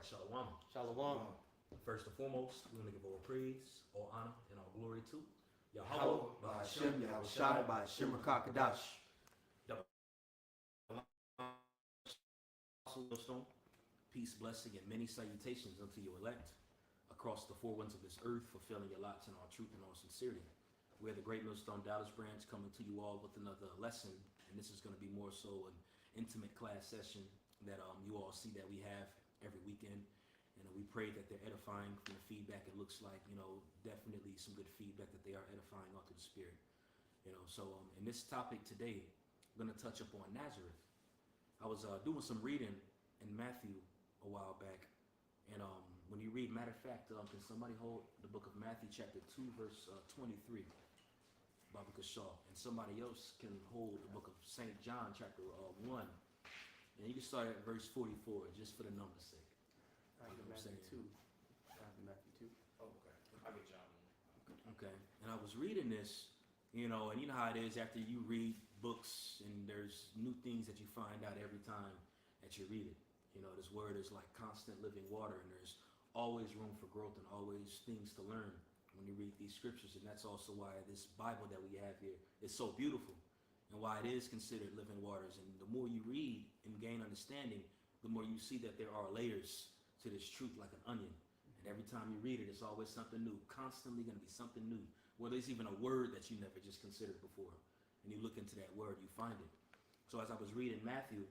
right, Shalom. Shalom. First and foremost, we want to give all praise, all honor, and all glory to Yahweh, Yahweh, by Hashem, Yahweh Shai, by Hashem Rakakadash. Stone. Peace, blessing, and many salutations unto your elect across the four winds of this earth, fulfilling your lots in all truth and all sincerity. We're the Great Millstone Doubters branch coming to you all with another lesson, and this is going to be more so an intimate class session that you all see that we have every weekend. And we pray that they're edifying from the feedback. It looks like, definitely some good feedback that they are edifying all through the Spirit. So in this topic today, I'm going to touch upon Nazareth. I was doing some reading in Matthew a while back. And when you read, matter of fact, can somebody hold the book of Matthew chapter 2, verse 23, Baba Kashaw. And somebody else can hold the book of St. John chapter 1. And you can start at verse 44, just for the numbers' sake. Matthew 2. Matthew 2. Oh, okay. I get John. Okay. And I was reading this, and you know how it is after you read books and there's new things that you find out every time that you read it. This word is like constant living water, and there's always room for growth and always things to learn when you read these scriptures. And that's also why this Bible that we have here is so beautiful and why it is considered living waters. And the more you read and gain understanding, the more you see that there are layers to this truth like an onion. And every time you read it, it's always something new, constantly going to be something new. Whether it's even a word that you never just considered before. And you look into that word, you find it. So as I was reading Matthew,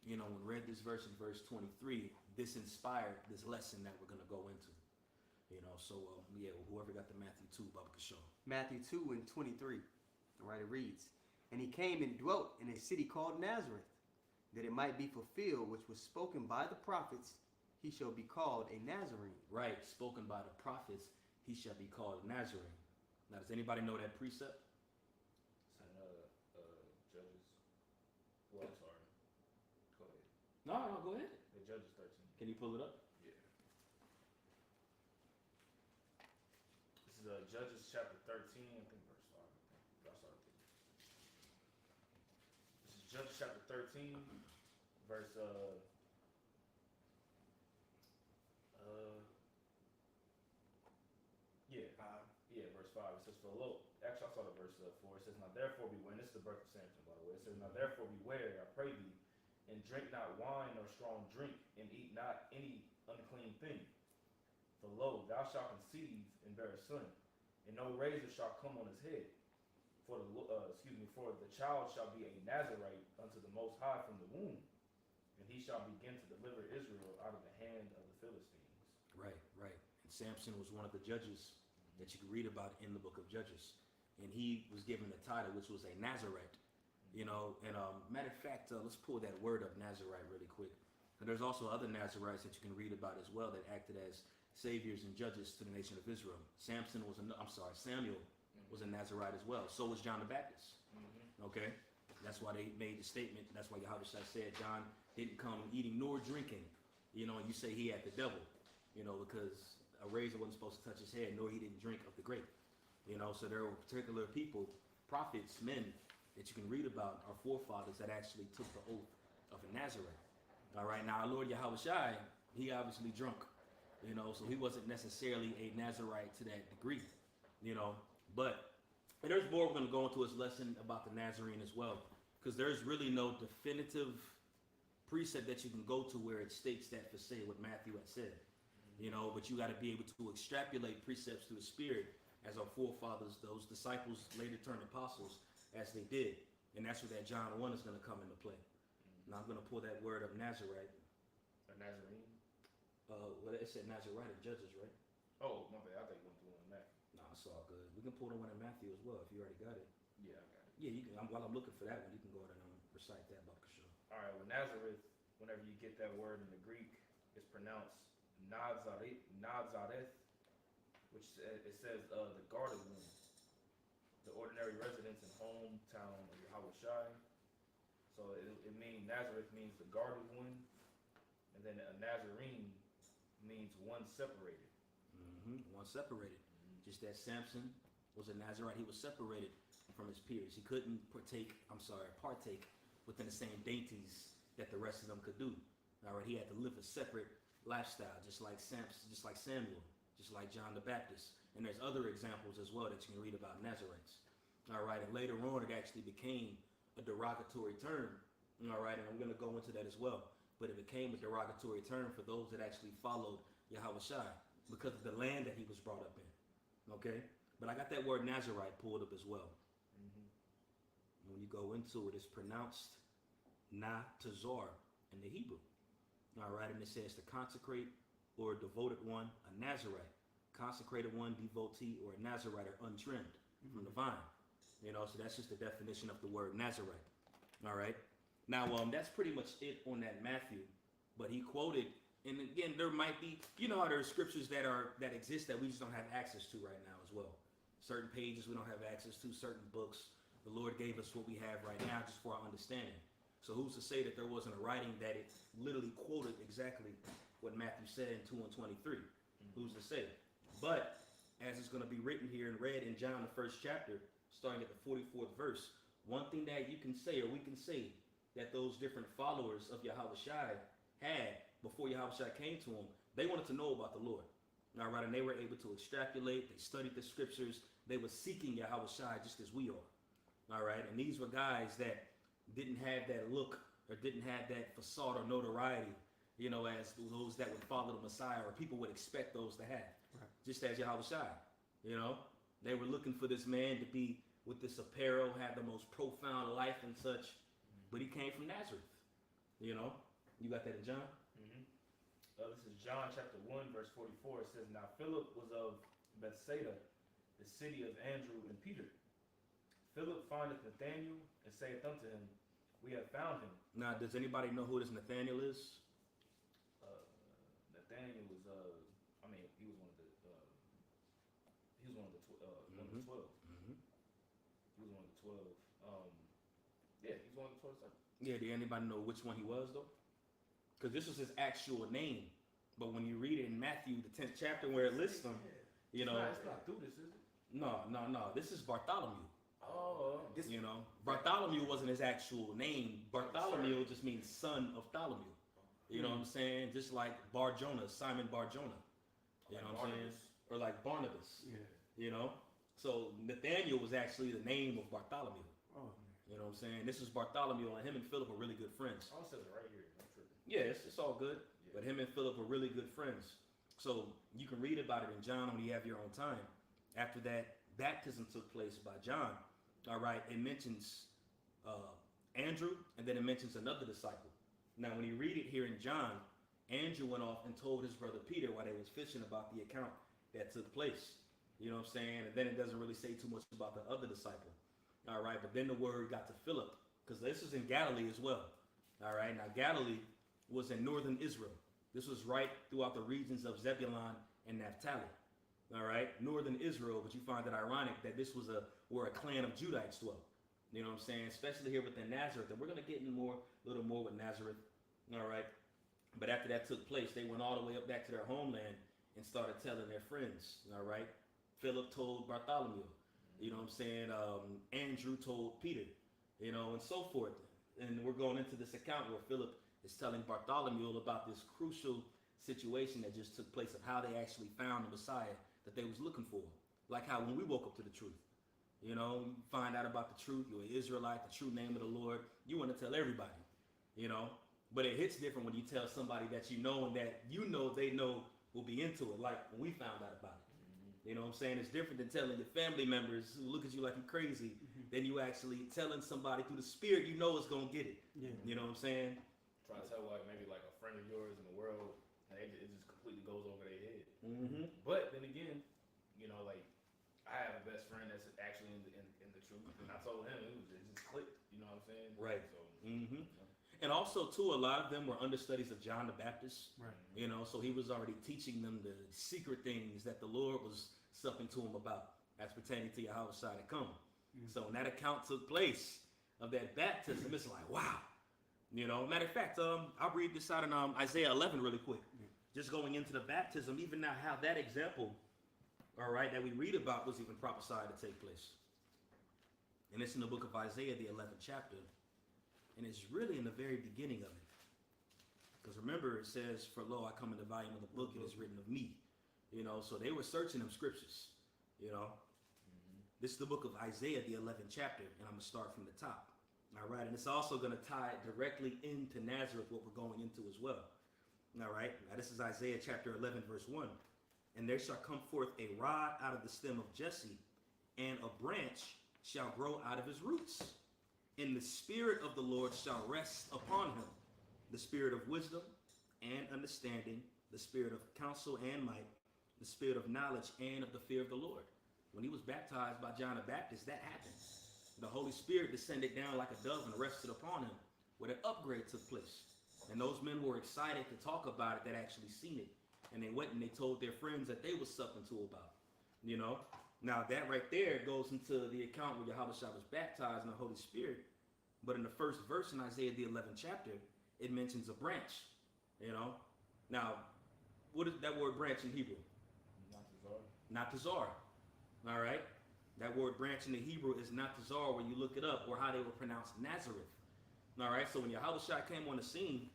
when read this verse in verse 23, this inspired this lesson that we're going to go into. Whoever got the Matthew 2, Baba Kashaw. Matthew 2 and 23. All right, it reads, "And he came and dwelt in a city called Nazareth, that it might be fulfilled which was spoken by the prophets, he shall be called a Nazarene." Right, spoken by the prophets, he shall be called a Nazarene. Now, does anybody know that precept? Judges. Well, I'm sorry. Go ahead. No, go ahead. The Judges 13. Can you pull it up? Yeah. This is Judges chapter 13, I think verse 5. I'll start with it. This is Judges chapter 13, verse verse 5. It says, actually I saw the verse 4. It says, "Now therefore beware," and this is the birth of Samson, by the way. It says, "Now therefore beware, I pray thee, and drink not wine nor strong drink, and eat not any unclean thing. For lo, thou shalt conceive and bear a son, and no razor shall come on his head. For the child shall be a Nazarite unto the Most High from the womb, and he shall begin to deliver Israel out of the hand of the Philistines." Right. And Samson was one of the judges that you can read about in the book of Judges. And he was given the title, which was a Nazarite. And matter of fact, let's pull that word up, Nazarite, really quick. And there's also other Nazarites that you can read about as well that acted as saviors and judges to the nation of Israel. Samuel was a Nazarite as well. So was John the Baptist. Okay? That's why they made the statement. That's why Yahweh said John didn't come eating nor drinking. And you say he had the devil. Because a razor wasn't supposed to touch his head, nor he didn't drink of the grape. So there were particular people, prophets, men, that you can read about, our forefathers, that actually took the oath of a Nazarite. All right, now our Lord Yahweh Shai, he obviously drunk, so he wasn't necessarily a Nazarite to that degree, But there's more we're going to go into this lesson about the Nazarene as well, because there's really no definitive precept that you can go to where it states that for say what Matthew had said. But you got to be able to extrapolate precepts through the Spirit, as our forefathers, those disciples later turned apostles, as they did. And that's where that John 1 is going to come into play. Now I'm going to pull that word up, Nazarite. A Nazarene? Well, it said Nazarite in Judges, right? Oh, my bad. I think you went through one in Matthew. No, it's all good. We can pull the one in Matthew as well if you already got it. Yeah, I got it. Yeah, you can. While I'm looking for that one, you can go ahead and recite that, Baba Kashaw. All right, well, Nazareth, whenever you get that word in the Greek, it's pronounced Nazareth, which it says the guarded one, the ordinary residence and hometown of Yahweh Shai. So it means, Nazareth means the guarded one, and then a Nazarene means one separated. One separated. Just as Samson was a Nazarite, he was separated from his peers. He couldn't partake within the same dainties that the rest of them could do. All right, he had to live a separate lifestyle, just like Samson, just like Samuel, just like John the Baptist. And there's other examples as well that you can read about Nazarites. All right, and later on it actually became a derogatory term. All right, and I'm going to go into that as well. But it became a derogatory term for those that actually followed Yahweh Shai because of the land that he was brought up in. Okay, but I got that word Nazarite pulled up as well. When you go into it, it's pronounced Na-Tazar in the Hebrew. All right, and it says to consecrate or a devoted one, a Nazarite. Consecrated one, devotee, or a Nazarite, or untrimmed from the vine. You know, so that's just the definition of the word Nazarite. All right. Now, that's pretty much it on that Matthew. But he quoted, and again, there might be, you know how there are scriptures that exist that we just don't have access to right now as well. Certain pages we don't have access to, certain books. The Lord gave us what we have right now just for our understanding. So who's to say that there wasn't a writing that it literally quoted exactly what Matthew said in 2 and 23? Who's to say? But as it's going to be written here and read in John, the 1st chapter, starting at the 44th verse, one thing that you can say, or we can say, that those different followers of Yahweh Shai had before Yahweh Shai came to them, they wanted to know about the Lord. All right, and they were able to extrapolate. They studied the scriptures. They were seeking Yahweh Shai just as we are. All right, and these were guys that didn't have that look or didn't have that facade or notoriety, you know, as those that would follow the Messiah or people would expect those to have. Right. Just as Yahweh Shai, you know, they were looking for this man to be with this apparel, have the most profound life and such. But he came from Nazareth, you know. You got that in John? This is John chapter 1, verse 44. It says, Now Philip was of Bethsaida, the city of Andrew and Peter. Philip findeth Nathanael and saith unto him, We have found him. Now, does anybody know who this Nathanael is? Nathanael was, he was one of the 12. He was one of the 12. He was one of the 12. Yeah, he's one of the 12 disciples. Yeah, did anybody know which one he was, though? Because this was his actual name. But when you read it in Matthew, the 10th chapter, where it lists him, you know. It's not Judas, is it? No. This is Bartholomew. Oh. You know, Bartholomew wasn't his actual name. Bartholomew just means son of Tholomew. You know what I'm saying? Just like Bar-Jonah, Simon Bar-Jonah. You know what I'm saying? Or like Barnabas. Yeah. You know? So Nathanael was actually the name of Bartholomew. Oh. You know what I'm saying? This is Bartholomew, and him and Philip are really good friends. Oh, it says it right here. I'm tripping. Yeah, it's all good. Yeah. But him and Philip are really good friends. So you can read about it in John when you have your own time. After that baptism took place by John, all right, it mentions Andrew, and then it mentions another disciple. Now, when you read it here in John, Andrew went off and told his brother Peter while they was fishing about the account that took place. You know what I'm saying? And then it doesn't really say too much about the other disciple. All right, but then the word got to Philip, because this is in Galilee as well. All right, now Galilee was in northern Israel. This was right throughout the regions of Zebulun and Naphtali. All right, northern Israel, but you find it ironic that this was where a clan of Judites dwelt. You know what I'm saying? Especially here within Nazareth, and we're gonna get in a little more with Nazareth. All right, but after that took place, they went all the way up back to their homeland and started telling their friends. All right, Philip told Bartholomew. You know what I'm saying? Andrew told Peter, you know, and so forth. And we're going into this account where Philip is telling Bartholomew about this crucial situation that just took place of how they actually found the Messiah that they was looking for. Like how when we woke up to the truth, you know, you find out about the truth, you're an Israelite, the true name of the Lord, you want to tell everybody, you know. But it hits different when you tell somebody that you know and that you know they know will be into it, like when we found out about it. You know what I'm saying? It's different than telling your family members who look at you like you're crazy than you actually telling somebody through the spirit you know is going to get it. Yeah. You know what I'm saying? Trying to tell maybe a friend of yours in the world, and it just completely goes over their head. But then again, you know, I have a best friend that's actually in the truth, and I told him it just clicked. You know what I'm saying? Right. So, you know. And also, too, a lot of them were understudies of John the Baptist. Right. You know, so he was already teaching them the secret things that the Lord was something to him about as pertaining to Yahweh Shai to come. So when that account took place of that baptism, it's like, wow. You know, matter of fact, I'll read this out in Isaiah 11 really quick. Just going into the baptism, even now how that example, all right, that we read about was even prophesied to take place. And it's in the book of Isaiah, the 11th chapter. And it's really in the very beginning of it. Because remember, it says, "For lo, I come in the volume of the book; it is written of me." You know, so they were searching them scriptures. You know, this is the book of Isaiah, the 11th chapter, and I'm gonna start from the top. All right, and it's also gonna tie directly into Nazareth, what we're going into as well. All right, now this is Isaiah chapter 11, verse 1. "And there shall come forth a rod out of the stem of Jesse, and a branch shall grow out of his roots. And the Spirit of the Lord shall rest upon him, the Spirit of wisdom and understanding, the Spirit of counsel and might, the Spirit of knowledge and of the fear of the Lord." When he was baptized by John the Baptist, that happened. The Holy Spirit descended down like a dove and rested upon him, where an upgrade took place. And those men were excited to talk about it that actually seen it. And they went and they told their friends that they was something to about. You know? Now that right there goes into the account where Yahweh Shah was baptized in the Holy Spirit. But in the first verse in Isaiah the 11th chapter, it mentions a branch. You know? Now, what is that word branch in Hebrew? Natazar. All right? That word branch in the Hebrew is Natazar when you look it up, or how they were pronounced Nazareth. All right? So when Yahweh Shah came on the scene,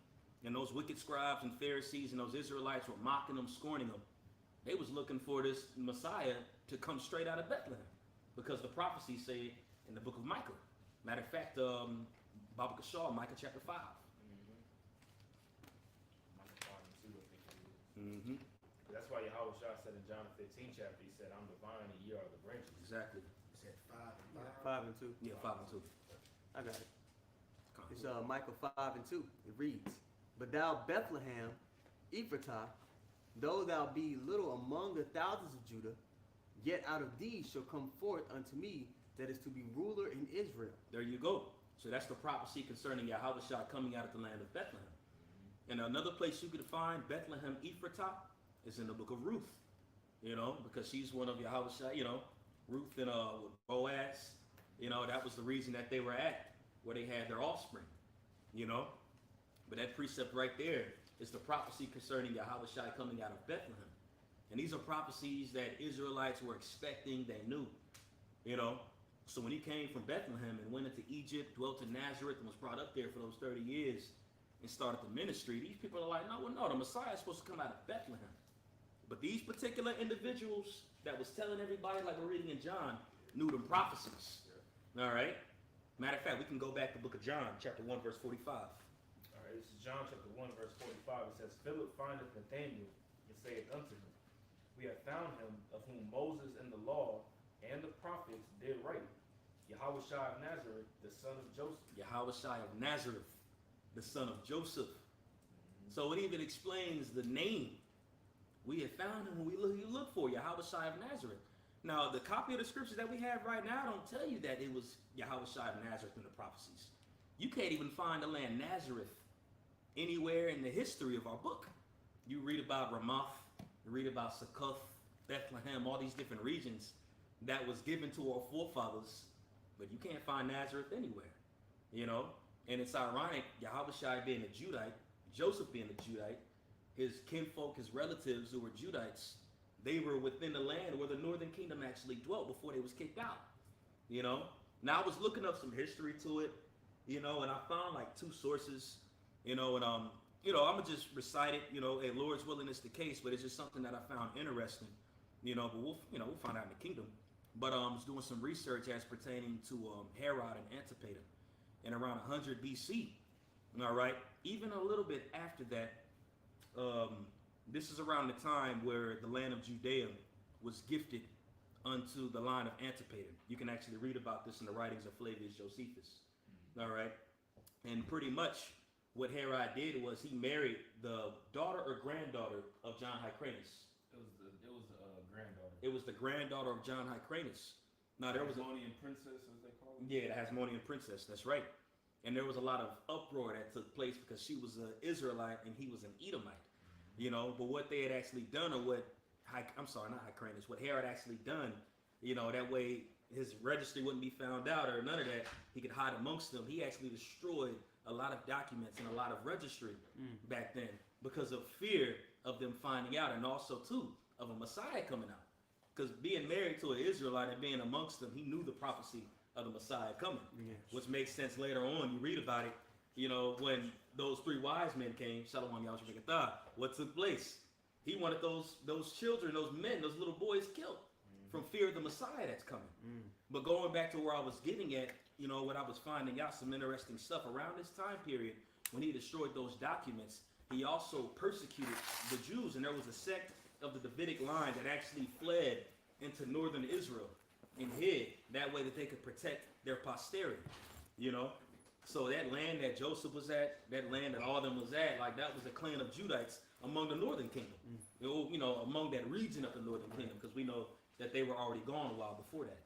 and those wicked scribes and Pharisees and those Israelites were mocking him, scorning him, they was looking for this Messiah to come straight out of Bethlehem, because the prophecies say in the book of Micah. Matter of fact, Baba Kashal, Micah chapter 5. Micah 5 and 2, I think it is. Mm-hmm. That's why Yahweh Shah said in John 15 chapter, he said, "I'm the vine and ye are the branches." Exactly. Is that 5 and 5? 5 and 2. Yeah, 5 and 2. I got it. It's Micah 5 and 2. It reads, "But thou Bethlehem, Ephratah, though thou be little among the thousands of Judah, yet out of thee shall come forth unto me that is to be ruler in Israel." There you go. So that's the prophecy concerning Yahweh Shah coming out of the land of Bethlehem. And another place you could find Bethlehem Ephratah is in the book of Ruth. You know, because she's one of Yahweh Shah, you know, Ruth and Boaz. You know, that was the reason that they were at where they had their offspring. You know, but that precept right there is the prophecy concerning Yahweh Shai coming out of Bethlehem. And these are prophecies that Israelites were expecting, they knew. You know, so when he came from Bethlehem and went into Egypt, dwelt in Nazareth, and was brought up there for those 30 years and started the ministry, these people are like, no, the Messiah is supposed to come out of Bethlehem. But these particular individuals that was telling everybody, like we're reading in John, knew them prophecies. All right? Matter of fact, we can go back to the book of John, chapter 1, verse 45. All right, this is John chapter 1, verse 45. It says, "Philip findeth Nathanael, and saith unto him, We have found him, of whom Moses and the law and the prophets did write, Yahweh Shai of Nazareth, the son of Joseph." Yahweh Shai of Nazareth, the son of Joseph. So it even explains the name. We have found him when you look for Yahweh Shai of Nazareth. Now, the copy of the scriptures that we have right now don't tell you that it was Yahweh Shai of Nazareth in the prophecies. You can't even find the land Nazareth anywhere in the history of our book. You read about Ramoth, you read about Succoth, Bethlehem, all these different regions that was given to our forefathers, but you can't find Nazareth anywhere, you know? And it's ironic, Yahweh Shai being a Judite, Joseph being a Judite, his kinfolk, his relatives who were Judites, they were within the land where the northern kingdom actually dwelt before they was kicked out, you know? Now I was looking up some history to it, you know, and I found like 2 sources, you know, and you know, I'm gonna just recite it, you know, Lord's willing is the case, but it's just something that I found interesting, you know, but we'll find out in the kingdom. But I was doing some research as pertaining to Herod and Antipater in around 100 BC, all right? Even a little bit after that, this is around the time where the land of Judea was gifted unto the line of Antipater. You can actually read about this in the writings of Flavius Josephus. All right. And pretty much what Herod did was he married the daughter or granddaughter of John Hyrcanus. It was the granddaughter. It was the granddaughter of John Hyrcanus. Now there was a Hasmonean princess, as they call it. Yeah, the Hasmonean princess. That's right. And there was a lot of uproar that took place because she was an Israelite and he was an Edomite. You know, but what they had actually done, or what not Hyrcanus, what Herod actually done, you know, that way his registry wouldn't be found out or none of that. He could hide amongst them. He actually destroyed a lot of documents and a lot of registry back then because of fear of them finding out, and also too of a Messiah coming out. Because being married to an Israelite and being amongst them, he knew the prophecy of the Messiah coming, which makes sense later on. You read about it, you know, when those 3 wise men came, Shalom Yahweh, what took place? He wanted those children, those men, those little boys killed from fear of the Messiah that's coming. But going back to where I was getting at, you know, what I was finding out, some interesting stuff around this time period when he destroyed those documents. He also persecuted the Jews, and there was a sect of the Davidic line that actually fled into northern Israel and hid that way that they could protect their posterity, you know. So that land that Joseph was at, that land that all of them was at, like that was a clan of Judites among the northern kingdom, you know, among that region of the northern kingdom, because we know that they were already gone a while before that.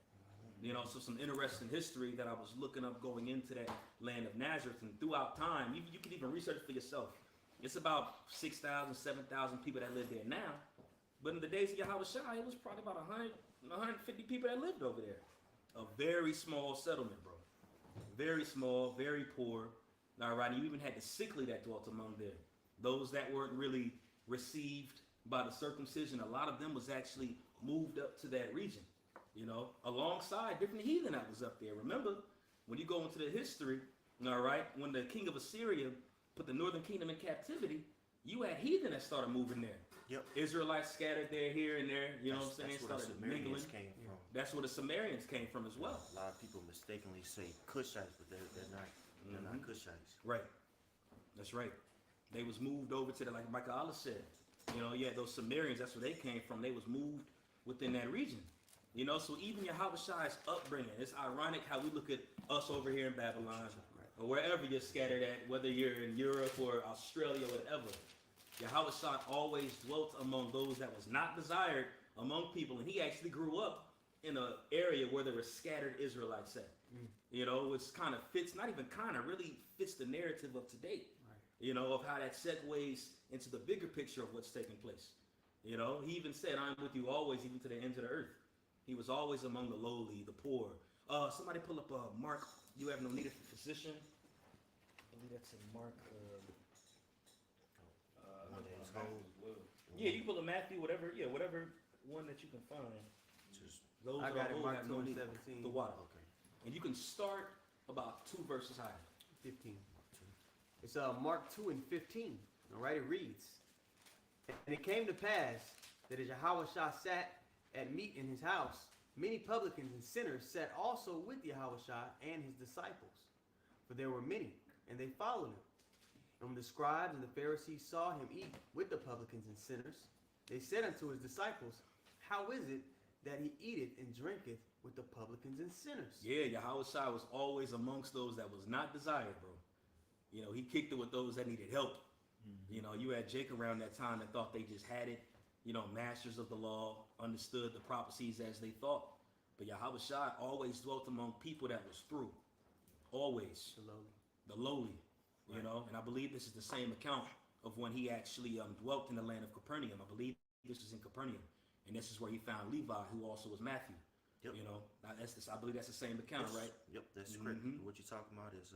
You know, so some interesting history that I was looking up going into that land of Nazareth, and throughout time, you can even research for yourself. It's about 6,000, 7,000 people that live there now, but in the days of Yahweh Shai, it was probably about 100, 150 people that lived over there. A very small settlement, bro. Very small, very poor. All right, you even had the sickly that dwelt among them. Those that weren't really received by the circumcision, a lot of them was actually moved up to that region, you know, alongside different heathen that was up there. Remember, when you go into the history, all right, when the king of Assyria put the northern kingdom in captivity, you had heathen that started moving there. Yep. Israelites scattered there, here and there, you know what I'm saying? That's where the Started Sumerians mingling. came from. That's where the Sumerians came from as well. A lot of people mistakenly say Cushites, but they're not. They're not Cushites. Right. That's right. They was moved over to the, like Michael Allah said, you know, yeah, those Sumerians, that's where they came from. They was moved within that region. You know, so even Yahweh Shai's upbringing, it's ironic how we look at us over here in Babylon, or wherever you're scattered at, whether you're in Europe or Australia, whatever. Yahweh Shai always dwelt among those that was not desired among people, and he actually grew up in an area where there were scattered Israelites at. You know, which kind of fits, not even kind of, really fits the narrative of today. You know, of how that segues into the bigger picture of what's taking place. You know, he even said, I'm with you always, even to the ends of the earth. He was always among the lowly, the poor. Somebody pull up Mark, you have no need of a physician. I believe that's in Mark. Yeah, you can pull up Matthew, whatever one that you can find. Just Those I are got it, old Mark have no 2 and need 17. the water. okay. And you can start about 2 verses higher. 15. It's Mark 2 and 15. All right, it reads, and it came to pass that as Yahweh Shah sat at meat in his house, many publicans and sinners sat also with Yahweh Shah and his disciples. For there were many, and they followed him. And when the scribes and the Pharisees saw him eat with the publicans and sinners, they said unto his disciples, how is it that he eateth and drinketh with the publicans and sinners? Yeah, Yahweh Shai was always amongst those that was not desired, bro. You know, he kicked it with those that needed help. You know, you had Jake around that time that thought they just had it. You know, masters of the law, understood the prophecies as they thought. But Yahweh Shai always dwelt among people that was through. Always. The lowly. You know, and I believe this is the same account of when he actually dwelt in the land of Capernaum. I believe this is in Capernaum. And this is where he found Levi, who also was Matthew. Yep. You know, I believe that's the same account, Yes. right? Yep, that's correct. What you're talking about is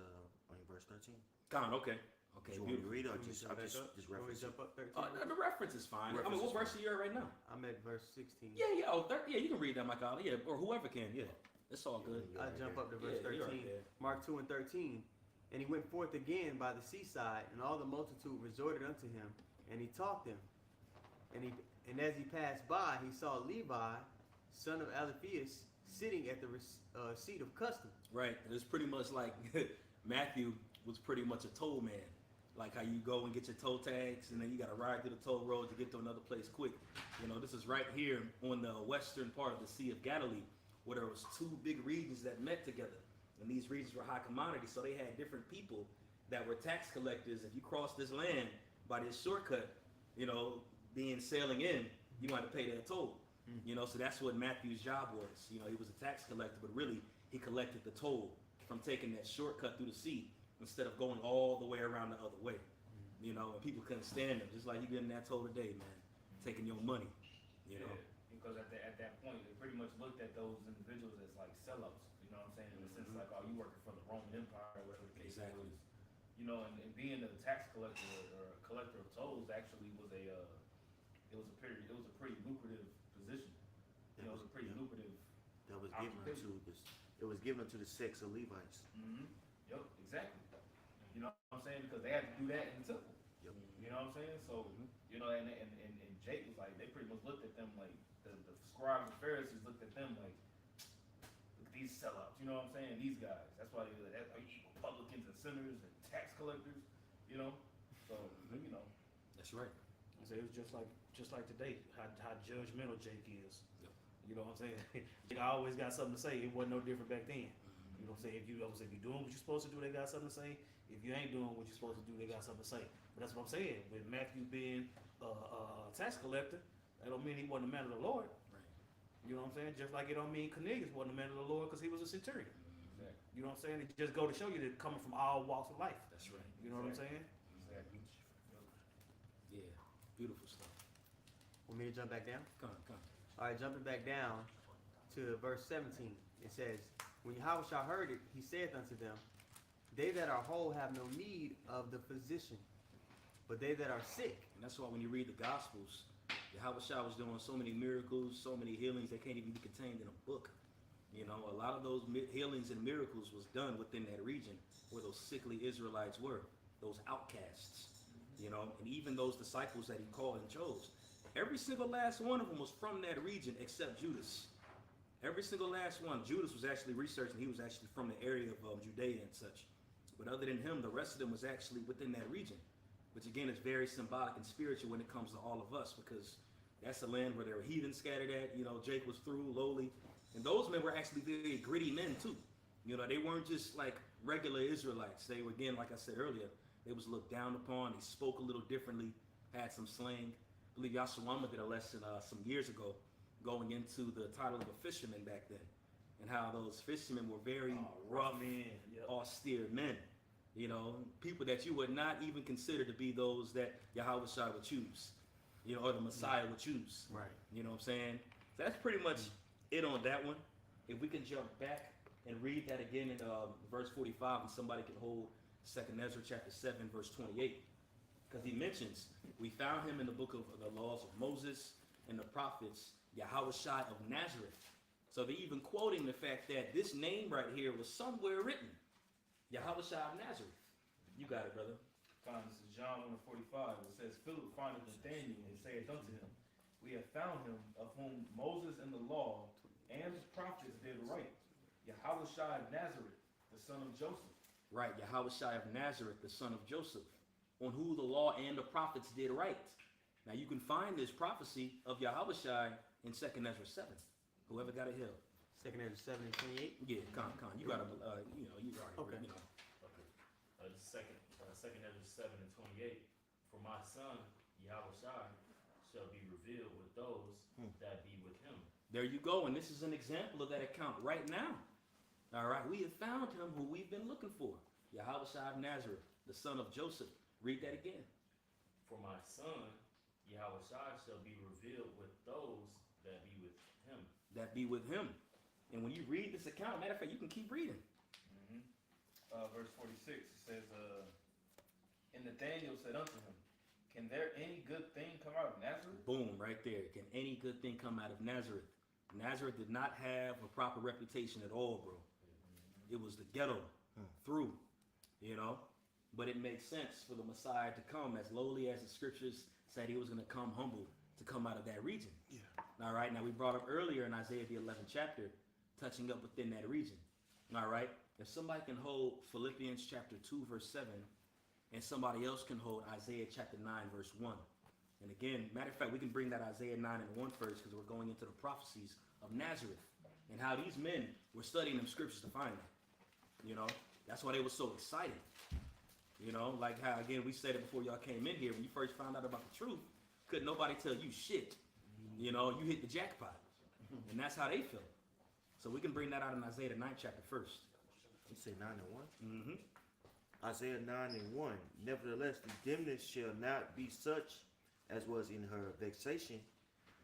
on verse 13. Con, okay. Okay, Do you want me to beautiful. read it or Let me just jump back just up. just Want me to reference it? jump up 13? The reference is fine. I mean, Reference what is verse fine. are you at right now? I'm at verse 16. Yeah, yeah, you can read that, Michael. Yeah, or whoever can. Yeah, it's all good. You're I right jump there. up to verse Yeah, you're 13. right there. Mark 2 and 13. And he went forth again by the seaside, and all the multitude resorted unto him, and he taught them. And as he passed by, he saw Levi, son of Alphaeus, sitting at the seat of custom. Right, and it's pretty much like Matthew was pretty much a toll man. Like how you go and get your toll tags, and then you got to ride through the toll road to get to another place quick. You know, this is right here on the western part of the Sea of Galilee, where there was 2 big regions that met together. And these regions were high commodity, so they had different people that were tax collectors. If you cross this land by this shortcut, you know, sailing in, you had to pay that toll. You know, so that's what Matthew's job was. You know, he was a tax collector, but really he collected the toll from taking that shortcut through the sea instead of going all the way around the other way. You know, and people couldn't stand him, just like you getting that toll today, man, taking your money. You know, because at that point, they pretty much looked at those individuals as like sellouts. You know what I'm saying? In the sense like, oh, you working for the Roman Empire, or whatever the case Exactly. was. You know, and being a tax collector or a collector of tolls actually was a pretty lucrative position. You know, it was a pretty lucrative. That was given to this. It was given to the sex of Levites. Yep, exactly. You know what I'm saying? Because they had to do that in the temple. Yep. You know what I'm saying? So, you know, and Jake was like, they pretty much looked at them like, the scribes and Pharisees looked at them like, look at these sellouts, you know what I'm saying? These guys. That's why they were like, are you publicans and sinners and tax collectors, you know? So, you know. That's right. I say it was just like today, how judgmental Jake is. Yep. You know what I'm saying? Jake always got something to say. It wasn't no different back then. You know what I'm saying? If you're doing what you're supposed to do, they got something to say. If you ain't doing what you're supposed to do, they got something to say. But that's what I'm saying. With Matthew being a tax collector, that don't mean he wasn't a man of the Lord. Right. You know what I'm saying? Just like it don't mean Cornelius wasn't a man of the Lord because he was a centurion. Exactly. You know what I'm saying? It just go to show you that coming from all walks of life. That's right. You know what I'm saying? Exactly. Yeah. Beautiful stuff. Want me to jump back down? Come. All right, jumping back down to verse 17. It says, when Yahweh heard it, he saith unto them, they that are whole have no need of the physician, but they that are sick. And that's why when you read the Gospels, Yahweh was doing so many miracles, so many healings that can't even be contained in a book. You know, a lot of those healings and miracles was done within that region where those sickly Israelites were, those outcasts. You know, and even those disciples that he called and chose, every single last one of them was from that region except Judas. Every single last one. Judas was actually researching. He was actually from the area of Judea and such. But other than him, the rest of them was actually within that region. Which again is very symbolic and spiritual when it comes to all of us, because that's a land where there were heathens scattered at. You know, Jake was through, lowly. And those men were actually very gritty men too. You know, they weren't just like regular Israelites. They were, again, like I said earlier, they was looked down upon. They spoke a little differently, had some slang. I believe Yashawama did a lesson some years ago going into the title of a fisherman back then, and how those fishermen were very rough, austere men. You know, people that you would not even consider to be those that Yahweh would choose, you know, or the Messiah would choose. Right. You know what I'm saying? So that's pretty much it on that one. If we can jump back and read that again in verse 45, and somebody can hold 2nd Ezra chapter 7, verse 28. Because he mentions, we found him in the book of the laws of Moses and the prophets, Yahweh of Nazareth. So they're even quoting the fact that this name right here was somewhere written. Yahweh of Nazareth. You got it, brother. Fine, this is John 1:45. It says, Philip findeth Nathanael and saith unto him, we have found him of whom Moses and the law and the prophets did write, Yahweh of Nazareth, the son of Joseph. Right, Yahweh of Nazareth, the son of Joseph, on who the law and the prophets did write. Now you can find this prophecy of Yahweh in 2nd Ezra 7. Whoever got it here. 2nd Ezra 7 and 28. Yeah, con. You got to, you know, you already, Okay. you know. Okay. Second Ezra 7 and 28. For my son Yahweh shall be revealed with those that be with him. There you go, and this is an example of that account right now. All right, we have found him who we've been looking for. Yahweh of Nazareth, the son of Joseph. Read that again. For my son Yahweh shall be revealed with those that be with him. That be with him. And when you read this account, matter of fact, you can keep reading. Verse 46, it says, and Nathanael said unto him, can there any good thing come out of Nazareth? Boom, right there. Can any good thing come out of Nazareth? Nazareth did not have a proper reputation at all, bro. It was the ghetto through, you know. But it makes sense for the Messiah to come as lowly as the scriptures said he was going to come humble to come out of that region. Yeah. All right, now we brought up earlier in Isaiah the 11th chapter, touching up within that region. All right, if somebody can hold Philippians chapter 2 verse 7, and somebody else can hold Isaiah chapter 9 verse 1. And again, matter of fact, we can bring that Isaiah 9 and 1 first, because we're going into the prophecies of Nazareth and how these men were studying them scriptures to find them. You know, that's why they were so excited. You know, like how, again, we said it before y'all came in here, when you first found out about the truth, couldn't nobody tell you shit. You know, you hit the jackpot. And that's how they felt. So we can bring that out in Isaiah the 9th chapter first. You say 9 and 1? Mm-hmm. Isaiah 9 and 1. Nevertheless, the dimness shall not be such as was in her vexation,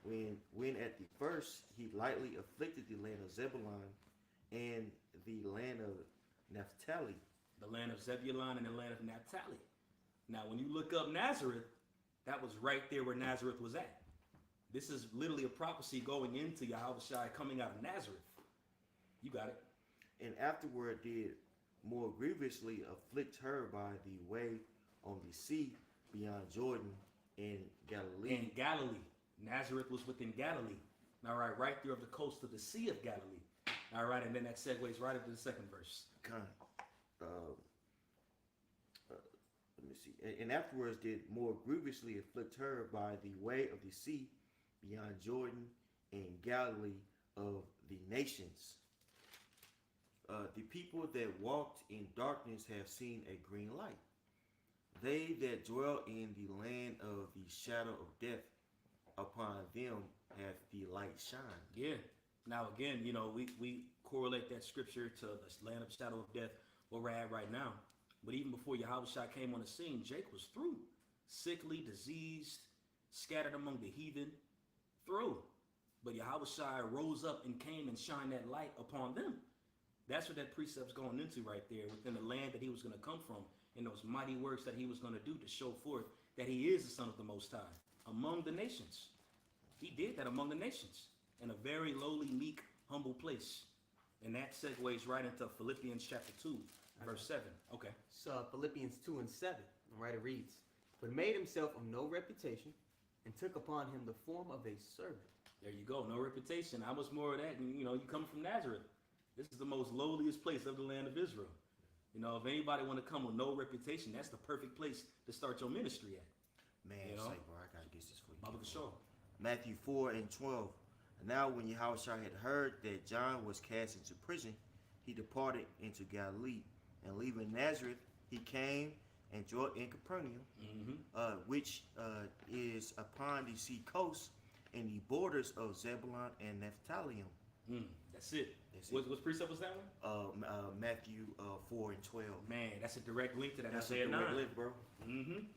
when at the first he lightly afflicted the land of Zebulun and the land of Naphtali. The land of Zebulun and the land of Naphtali. Now, when you look up Nazareth, that was right there where Nazareth was at. This is literally a prophecy going into Yahweh coming out of Nazareth. You got it. And afterward did more grievously afflict her by the way on the sea beyond Jordan in Galilee. In Galilee. Nazareth was within Galilee. All right, right there of the coast of the Sea of Galilee. All right, and then that segues right into the second verse. Let me see. And afterwards did more grievously afflict her by the way of the sea beyond Jordan in Galilee of the nations. The people that walked in darkness have seen a green light. They that dwell in the land of the shadow of death, upon them hath the light shine. Yeah. Now again, you know, we correlate that scripture to the land of shadow of death, where we're at right now. But even before Yahushua came on the scene, Jake was through. Sickly, diseased, scattered among the heathen, through. But Yahushua rose up and came and shined that light upon them. That's what that precept's going into right there, within the land that he was going to come from, and those mighty works that he was going to do to show forth that he is the Son of the Most High among the nations. He did that among the nations in a very lowly, meek, humble place. And that segues right into Philippians chapter 2, verse 7. Okay. So Philippians 2 and 7, all right, it reads, but made himself of no reputation and took upon him the form of a servant. There you go. No reputation. How much more of that? And, you know, you come from Nazareth. This is the most lowliest place of the land of Israel. You know, if anybody want to come with no reputation, that's the perfect place to start your ministry at. Man, You know? say, bro, I gotta get this for you. Baba Kishore. Matthew 4 and 12. And now when Yahushua had heard that John was cast into prison, he departed into Galilee. And leaving Nazareth, he came and dwelt in Capernaum, which is upon the sea coast in the borders of Zebulun and Naphtali. That's it. That's What precept was that one? Matthew 4 and 12. Man, that's a direct link to that. That's a Isaiah 9. direct link, bro.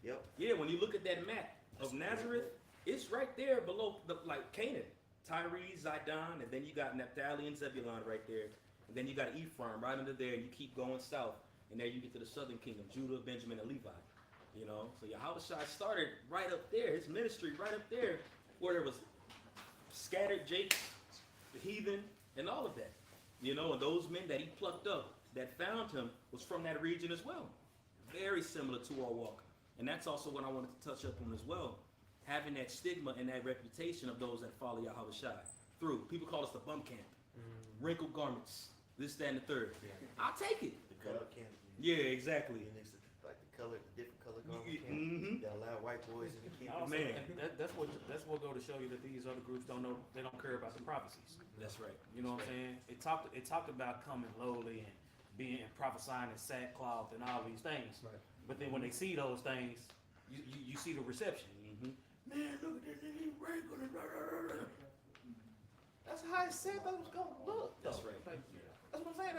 Yep. Yeah, when you look at that map of Nazareth, it's right there below the like Canaan, Tyree, Zidon, and then you got Naphtali and Zebulun right there, and then you got Ephraim right under there. You keep going south, and there you get to the southern kingdom, Judah, Benjamin, and Levi. You know, so Yahushua started right up there. His ministry right up there, where there was scattered Jakes, the heathen, and all of that. You know, and those men that he plucked up that found him was from that region as well. Very similar to our walk. And that's also what I wanted to touch up on as well. Having that stigma and that reputation of those that follow Yahushua through. People call us the bum camp. Wrinkled garments. This, that, and the third. I'll take it. The color candy. Yeah, exactly. And it's like the color, the different color garment candy. Got a lot of white boys in the camp. Oh, man. That's what go to show you that these other groups don't know. They don't care about the prophecies. That's right. You know what I'm saying? It talked about coming lowly and being and prophesying in sackcloth and all these things. Right. But then when they see those things, you see the reception. Man, look at this, he wrinkled and that's how I said that was gonna look. Though. That's right. Like, that's what I'm saying.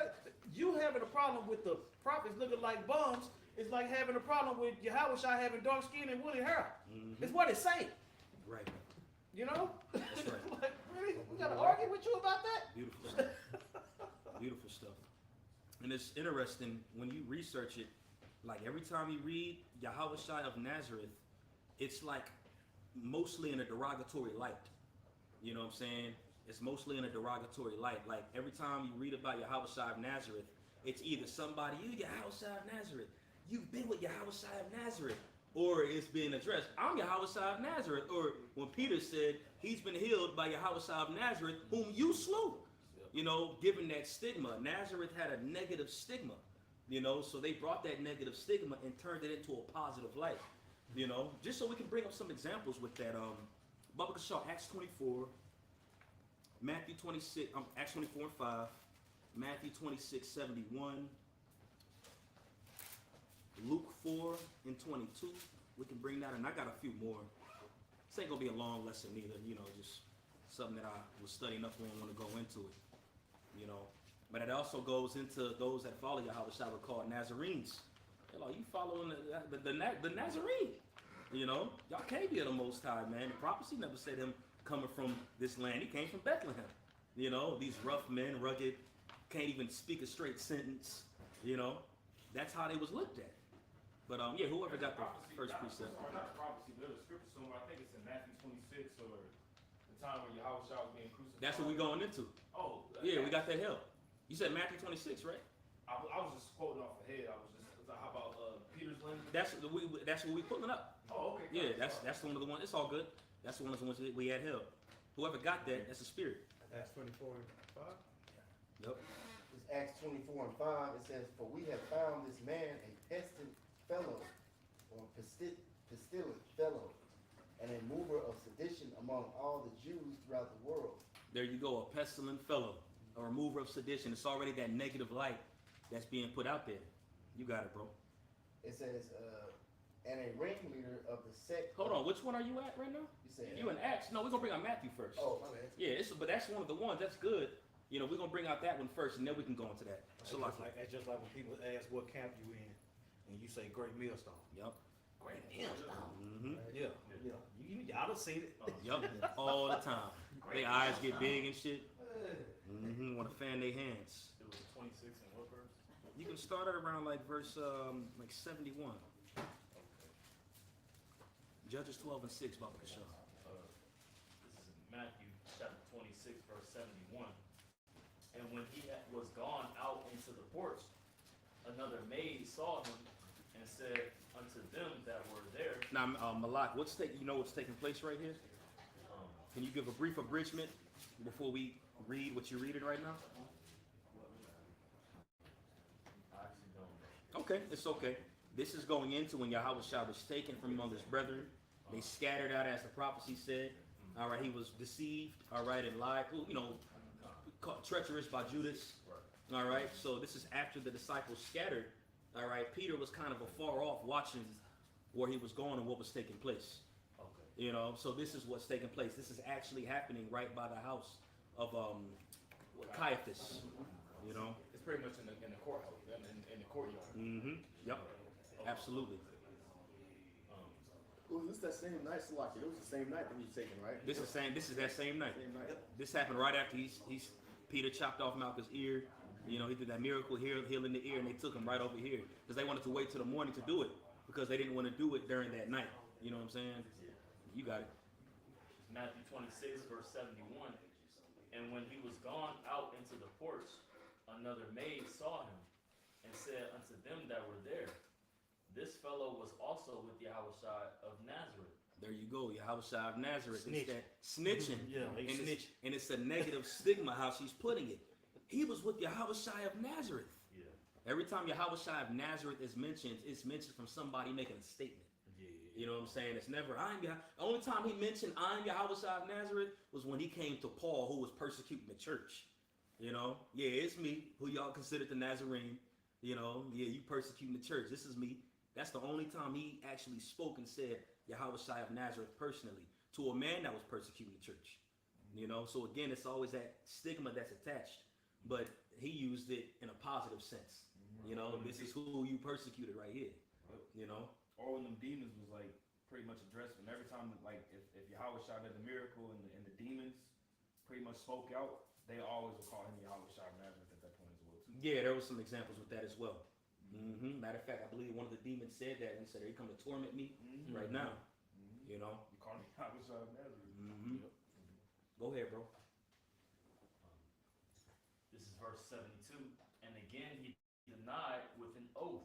You having a problem with the prophets looking like bums is like having a problem with Yahushua having dark skin and woolly hair. It's what it say. Right. You know? That's right. Like, really? We gotta argue with you about that? Beautiful stuff. Beautiful stuff. And it's interesting when you research it, like every time you read Yahushua of Nazareth, it's like mostly in a derogatory light. You know what I'm saying? It's mostly in a derogatory light. Like every time you read about Yahushua of Nazareth, it's either somebody, you Yahushua of Nazareth, you've been with Yahushua of Nazareth, or it's being addressed, I'm Yahushua of Nazareth. Or when Peter said he's been healed by Yahushua of Nazareth, whom you slew. You know, given that stigma, Nazareth had a negative stigma. You know, so they brought that negative stigma and turned it into a positive light. You know, just so we can bring up some examples with that. Baba Kishore, Acts 24, Matthew 26, Acts 24 and 5, Matthew 26, 71, Luke 4 and 22. We can bring that, and I got a few more. This ain't gonna be a long lesson either, you know, just something that I was studying up on and want to go into it, you know. But it also goes into those that follow Yahushua were called Nazarenes. You know, you following the Nazarene, you know. Y'all can't be of the Most High, man. The prophecy never said him coming from this land. He came from Bethlehem. You know, these rough men, rugged, can't even speak a straight sentence, you know. That's how they was looked at. But yeah, whoever got the first precept. Or not prophecy, but there's a scripture somewhere. I think it's in Matthew 26 or the time when Yahushua was being crucified. That's what we're going into. Oh. Yeah, we got that help. You said Matthew 26, right? I was just quoting off the head. I was just how about Peter's lens? That's what we pulling up. Oh, okay. Yeah, Sorry. that's one of the ones. It's all good. That's one of the ones that we had held. Whoever got that, that's a spirit. Acts 24 and 5. Yep. It's Acts 24 and 5. It says, "For we have found this man a pestilent fellow, or pestilent fellow, and a mover of sedition among all the Jews throughout the world." There you go, a pestilent fellow, a remover of sedition. It's already that negative light that's being put out there. You got it, bro. It says, "And a ringleader of the sect." Hold on, which one are you at right now? You said, You in Acts? No, we're gonna bring out Matthew first. "Oh, my bad." Yeah, but that's one of the ones. That's good. You know, we're gonna bring out that one first, and then we can go into that. That's So that's just like when people ask what camp you in, and you say Great Millstone. Yep. Great Millstone. Mm-hmm. Yeah, yeah. Y'all done seen it. Yep. All the time. Their eyes get big and shit. Mm-hmm. Want to fan their hands. It was 26 and what verse? You can start at around like verse like 71. Okay. Judges 12 and 6, Baba Kashaw. This is Matthew chapter 26, verse 71. And when he was gone out into the porch, another maid saw him and said unto them that were there. Now, Malak, what's taking place right here? Can you give a brief abridgment before we read what you're reading right now? I actually don't. Okay, it's okay. This is going into when Yahweh Shah was taken from among his brethren. They scattered out as the prophecy said. All right, he was deceived. All right, and lied. You know, caught treacherous by Judas. All right, so this is after the disciples scattered. All right, Peter was kind of afar off watching where he was going and what was taking place. Okay. You know, so this is what's taking place. This is actually happening right by the house of Caiaphas. You know. It's pretty much in the courthouse, in the courtyard. Mm-hmm. Yep. Absolutely. Well, this that same night, Salaki. It was the same night that he was taken, right? This is that same night. Same night. This happened right after Peter chopped off Malchus' ear. You know, he did that miracle healing the ear, and they took him right over here because they wanted to wait till the morning to do it because they didn't want to do it during that night. You know what I'm saying? You got it. Matthew 26, verse 71. And when he was gone out into the porch, another maid saw him and said unto them that were there, this fellow was also with Yahushua of Nazareth. There you go, Yahushua of Nazareth. Snitch. It's that snitching. Yeah, he and snitch. it's a negative stigma how she's putting it. He was with Yahushua of Nazareth. Yeah. Every time Yahushua of Nazareth is mentioned, it's mentioned from somebody making a statement. Yeah. You know what I'm saying? It's never I'm Yah. The only time he mentioned I'm Yahushua of Nazareth was when he came to Paul, who was persecuting the church. You know, yeah, it's me, who y'all considered the Nazarene. You know, yeah, you persecuting the church. This is me. That's the only time he actually spoke and said Yahushua of Nazareth personally to a man that was persecuting the church. You know, so again, it's always that stigma that's attached. But he used it in a positive sense. You know, this is who you persecuted right here. You know. Or when them demons was like pretty much addressed, and every time like if Yahushua did the miracle and the demons pretty much spoke out, they always would call him Yahushua of Nazareth at that point as well too. Yeah, there was some examples with that as well. Mm-hmm. Matter of fact, I believe one of the demons said that and said, "They come to torment me right now." You know. You call me Yahushua of Nazareth. Mm-hmm. Go ahead, bro. This is verse 72. And again he denied with an oath,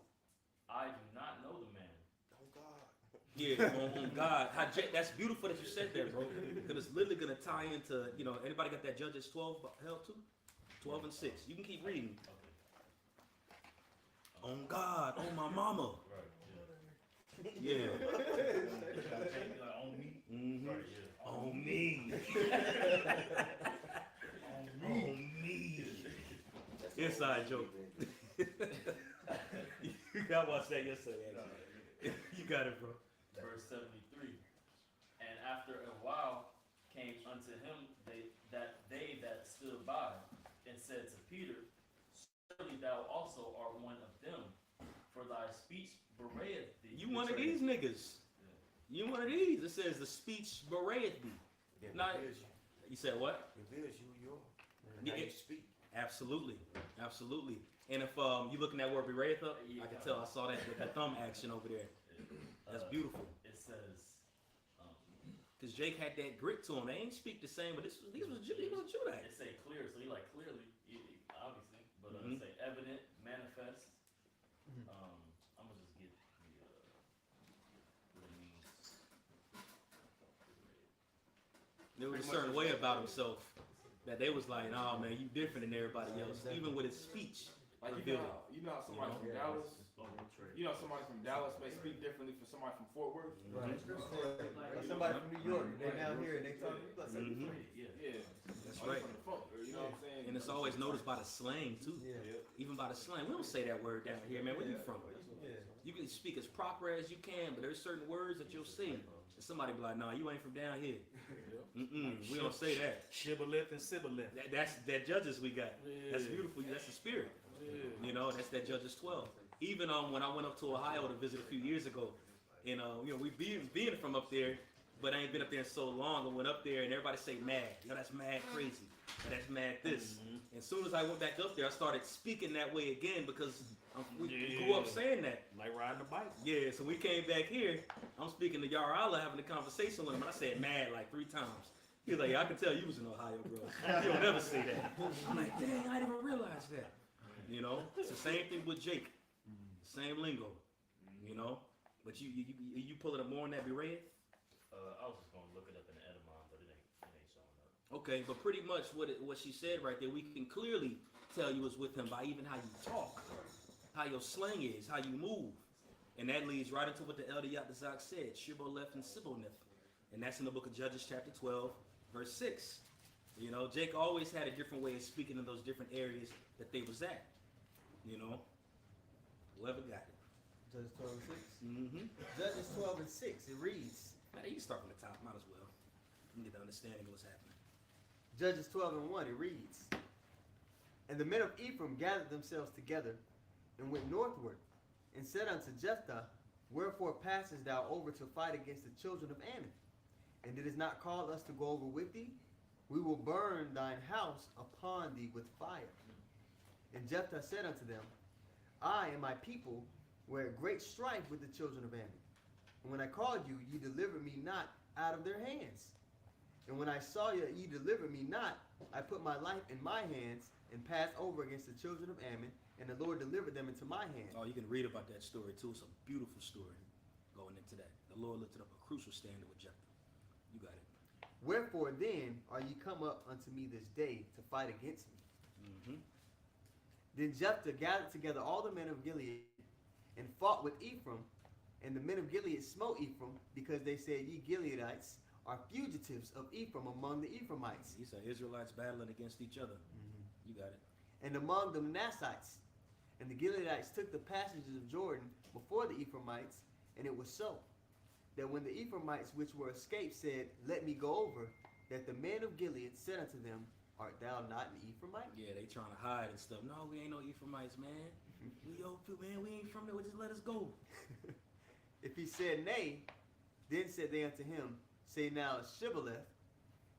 I do not know the man. Oh God. Yeah, on God. That's beautiful that you said that, bro. Because it's literally gonna tie into, you know, anybody got that Judges 12 held too? 12 and 6. You can keep reading. Okay. On God, on my mama. Right. Yeah. Like, on me. Mm-hmm. Right. Yeah. On me. On me. Inside joke. You got to watch that yesterday. You got it, bro. Verse 73. And after a while came unto him they that stood by and said to Peter, surely thou also art one of them, for thy speech bewrayeth thee. You one of these niggas. You one of these. It says the speech bewrayeth thee. That Now, reveals you said what? reveals you your Yeah, how you it- speak. Absolutely, absolutely. And if you looking at word bewrayeth up, I can tell. I saw that with the thumb action over there. That's beautiful. It says, Cause Jake had that grit to him. They ain't speak the same, but he was a Judite. it say clear, so he like clearly, obviously, but Mhm. say evident, manifest manifest. I'm gonna just get what it means. There was a certain way about himself that they was like, "Nah, man, you different than everybody else." Even with his speech, Like revealed it. you know how somebody from Dallas, you know somebody from Dallas may speak differently from somebody from Fort Worth. Right. Like somebody from New York, they down here and they talk to you like Yeah, That's Or right. From the folk, or, you know what I'm saying? And it's always noticed by the slang too. Yeah. Even by the slang, we don't say that word down here, man. Where you from? Yeah. You can speak as proper as you can, but there's certain words that you'll say, and somebody be like, "Nah, you ain't from down here." We don't say that. Shibboleth and Sibboleth. That's that Judges we got. That's Yeah. beautiful. That's the spirit. Yeah. You know, that's that Judges 12. Even when I went up to Ohio to visit a few years ago, and you know, we being from up there, but I ain't been up there in so long. I went up there and everybody say mad. Yo, that's mad crazy. Or that's mad this. And as soon as I went back up there, I started speaking that way again because we grew up saying that. Like riding a bike. Yeah, so we came back here. I'm speaking to Yarala, having a conversation with him, and I said mad like 3 times. He was like, "Yeah, I can tell you was in Ohio, bro. You don't ever say that." I'm like, "Dang, I didn't even realize that." You know, it's the same thing with Jake. Same lingo. You know, but you pulling up more on that Bereth? I was just gonna look it up in the Edamon, but it ain't showing up. Okay, but pretty much what she said right there, we can clearly tell you was with him by even how you talk, how your slang is, how you move. And that leads right into what the Elder Yatzak said, Shibboleth and Sibboleth. And that's in the book of Judges chapter 12, verse 6. You know, Jake always had a different way of speaking in those different areas that they was at. You know, whoever got it. Judges 12 and 6. Mm-hmm. Judges 12 and 6, it reads. Man, you can start from the top, might as well. You can get the understanding of what's happening. Judges 12 and 1, it reads. And the men of Ephraim gathered themselves together and went northward and said unto Jephthah, "Wherefore passest thou over to fight against the children of Ammon? And it is not called us to go over with thee? We will burn thine house upon thee with fire." And Jephthah said unto them, "I and my people were at great strife with the children of Ammon. And when I called you, ye delivered me not out of their hands. And when I saw you, ye delivered me not, I put my life in my hands and passed over against the children of Ammon, and the Lord delivered them into my hand." Oh, you can read about that story too. It's a beautiful story going into that. The Lord lifted up a crucial standard with Jephthah. You got it. "Wherefore then are ye come up unto me this day to fight against me?" Mm-hmm. Then Jephthah gathered together all the men of Gilead and fought with Ephraim. And the men of Gilead smote Ephraim, because they said, "Ye Gileadites are fugitives of Ephraim among the Ephraimites." These are Israelites battling against each other. You got it. "And among the Manassites. And the Gileadites took the passages of Jordan before the Ephraimites, and it was so, that when the Ephraimites which were escaped said, Let me go over, that the men of Gilead said unto them, Art thou not an Ephraimite?" Yeah, they trying to hide and stuff. No, we ain't no Ephraimites, man. We man, we ain't from there. Just let us go. If he said nay, then said they unto him, Say now Shibboleth.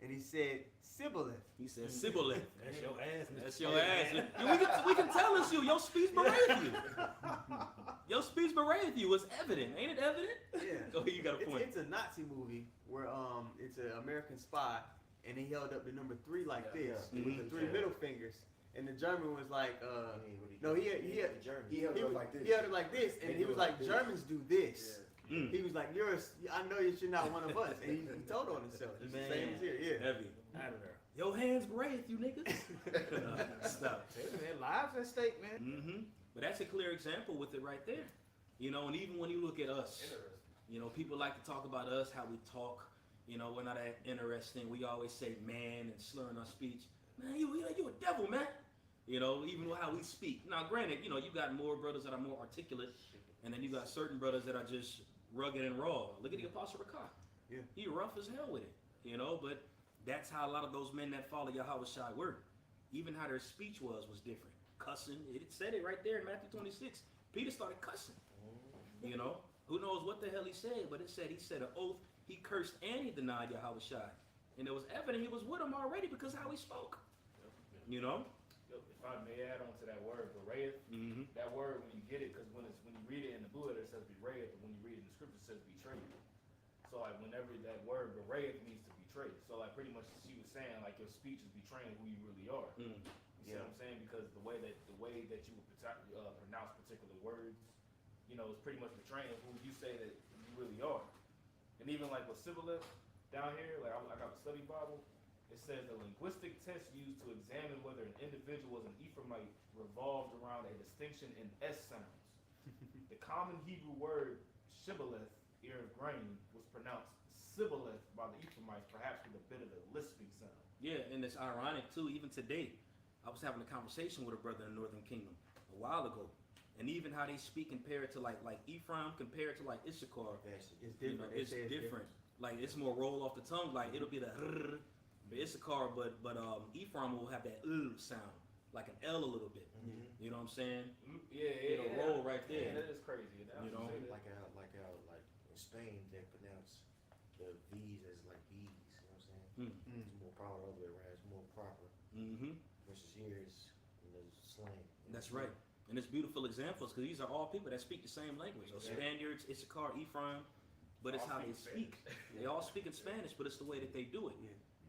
And he said, Sibboleth. He said, Sibboleth. That's your ass. That's your ass. Yeah, we can tell it's you. Your speech bereaved you. Your speech bereaved you. It's evident. Ain't it evident? Yeah. Go ahead, you got a point. It's a Nazi movie where it's an American spy, and he held up the number 3 like this with the 3 middle fingers, and the German was like, no, he He held it up like this. He held it like this, and he was like, Germans do this. Mm. He was like, I know you're not one of us, and he told on himself. It's the same as here, yeah. Heavy. Out of there. Your hands bereaved you, niggas. Stop. Hey, man, lives at stake, man. Mm-hmm. But that's a clear example with it right there. You know, and even when you look at us, you know, people like to talk about us, how we talk. You know, we're not that interesting. We always say man and slurring our speech. Man, you a devil, man. You know, even how we speak. Now, granted, you know, you got more brothers that are more articulate, and then you got certain brothers that are just rugged and raw. Look at the Apostle Rakah. Yeah. He rough as hell with it, you know, but that's how a lot of those men that follow Yahweh Shai were. Even how their speech was different. Cussing, it said it right there in Matthew 26. Peter started cussing, you know. Who knows what the hell he said, but he said an oath. He cursed and he denied Yahweh Shai. And it was evident he was with him already because of how he spoke, you know. If I may add on to that word, berayeth, that word when you get it, because when you read it in the Buddha, it says berayeth, but when you read it in the scripture, it says betrayed. So like whenever that word berayeth means to betray. So like pretty much she was saying like your speech is betraying who you really are. You see what I'm saying? Because the way that you would pronounce particular words, you know, is pretty much betraying who you say that you really are. And even like with Sibboleth down here, like I got a study Bible. It says the linguistic test used to examine whether an individual is an Ephraimite revolved around a distinction in S sounds. The common Hebrew word shibboleth, ear of grain, was pronounced Sibboleth by the Ephraimites, perhaps with a bit of a lisping sound. Yeah, and it's ironic too. Even today, I was having a conversation with a brother in the Northern Kingdom a while ago, and even how they speak compared to like Ephraim compared to like Issachar, It's you know, different. it's different. Like it's more roll off the tongue. Like it'll be the for Issachar, but Ephraim will have that sound, like an L a little bit. You know what I'm saying? Yeah, It'll roll right there. Yeah, that is crazy. You know, Like in Spain, they pronounce the V's as like B's. You know what I'm saying? It's more proper over there, right? It's more proper. Versus here is slang. That's right. And it's beautiful examples because these are all people that speak the same language. So Spaniards, Issachar, Ephraim, but it's All how they speak speak. They all speak in Spanish, but it's the way that they do it.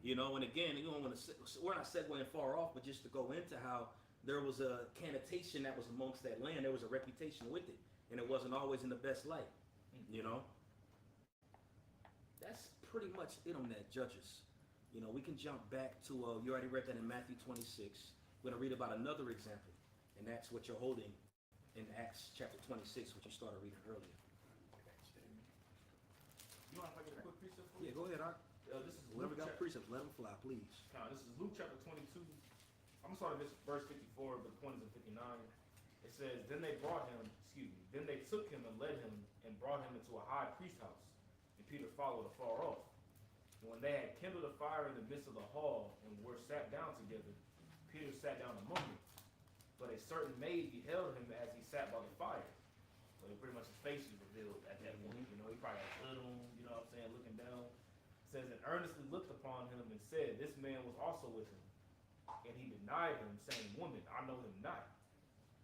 You know, and again, you don't want to. We're not segueing far off, but just to go into how there was a connotation that was amongst that land. There was a reputation with it, and it wasn't always in the best light. You know. That's pretty much it on that, Judges. You know, we can jump back to. You already read that in Matthew 26. We're gonna read about another example, and that's what you're holding in Acts chapter 26, which you started reading earlier. You want to get a quick precept for you? Yeah, go ahead, Art. This is Whoever Luke got precepts, let them fly, please. This is Luke chapter 22. I'm gonna start at verse 54, but the point is in 59. It says, then they took him and led him and brought him into a high priest house, and Peter followed afar off. And when they had kindled a fire in the midst of the hall and were sat down together, Peter sat down among them. But a certain maid beheld him as he sat by the fire. So pretty much his face is revealed at that point. You know, he probably had a hood on, you know what I'm saying, looking down. It says, and earnestly looked upon him and said, this man was also with him. And he denied him, saying, woman, I know him not.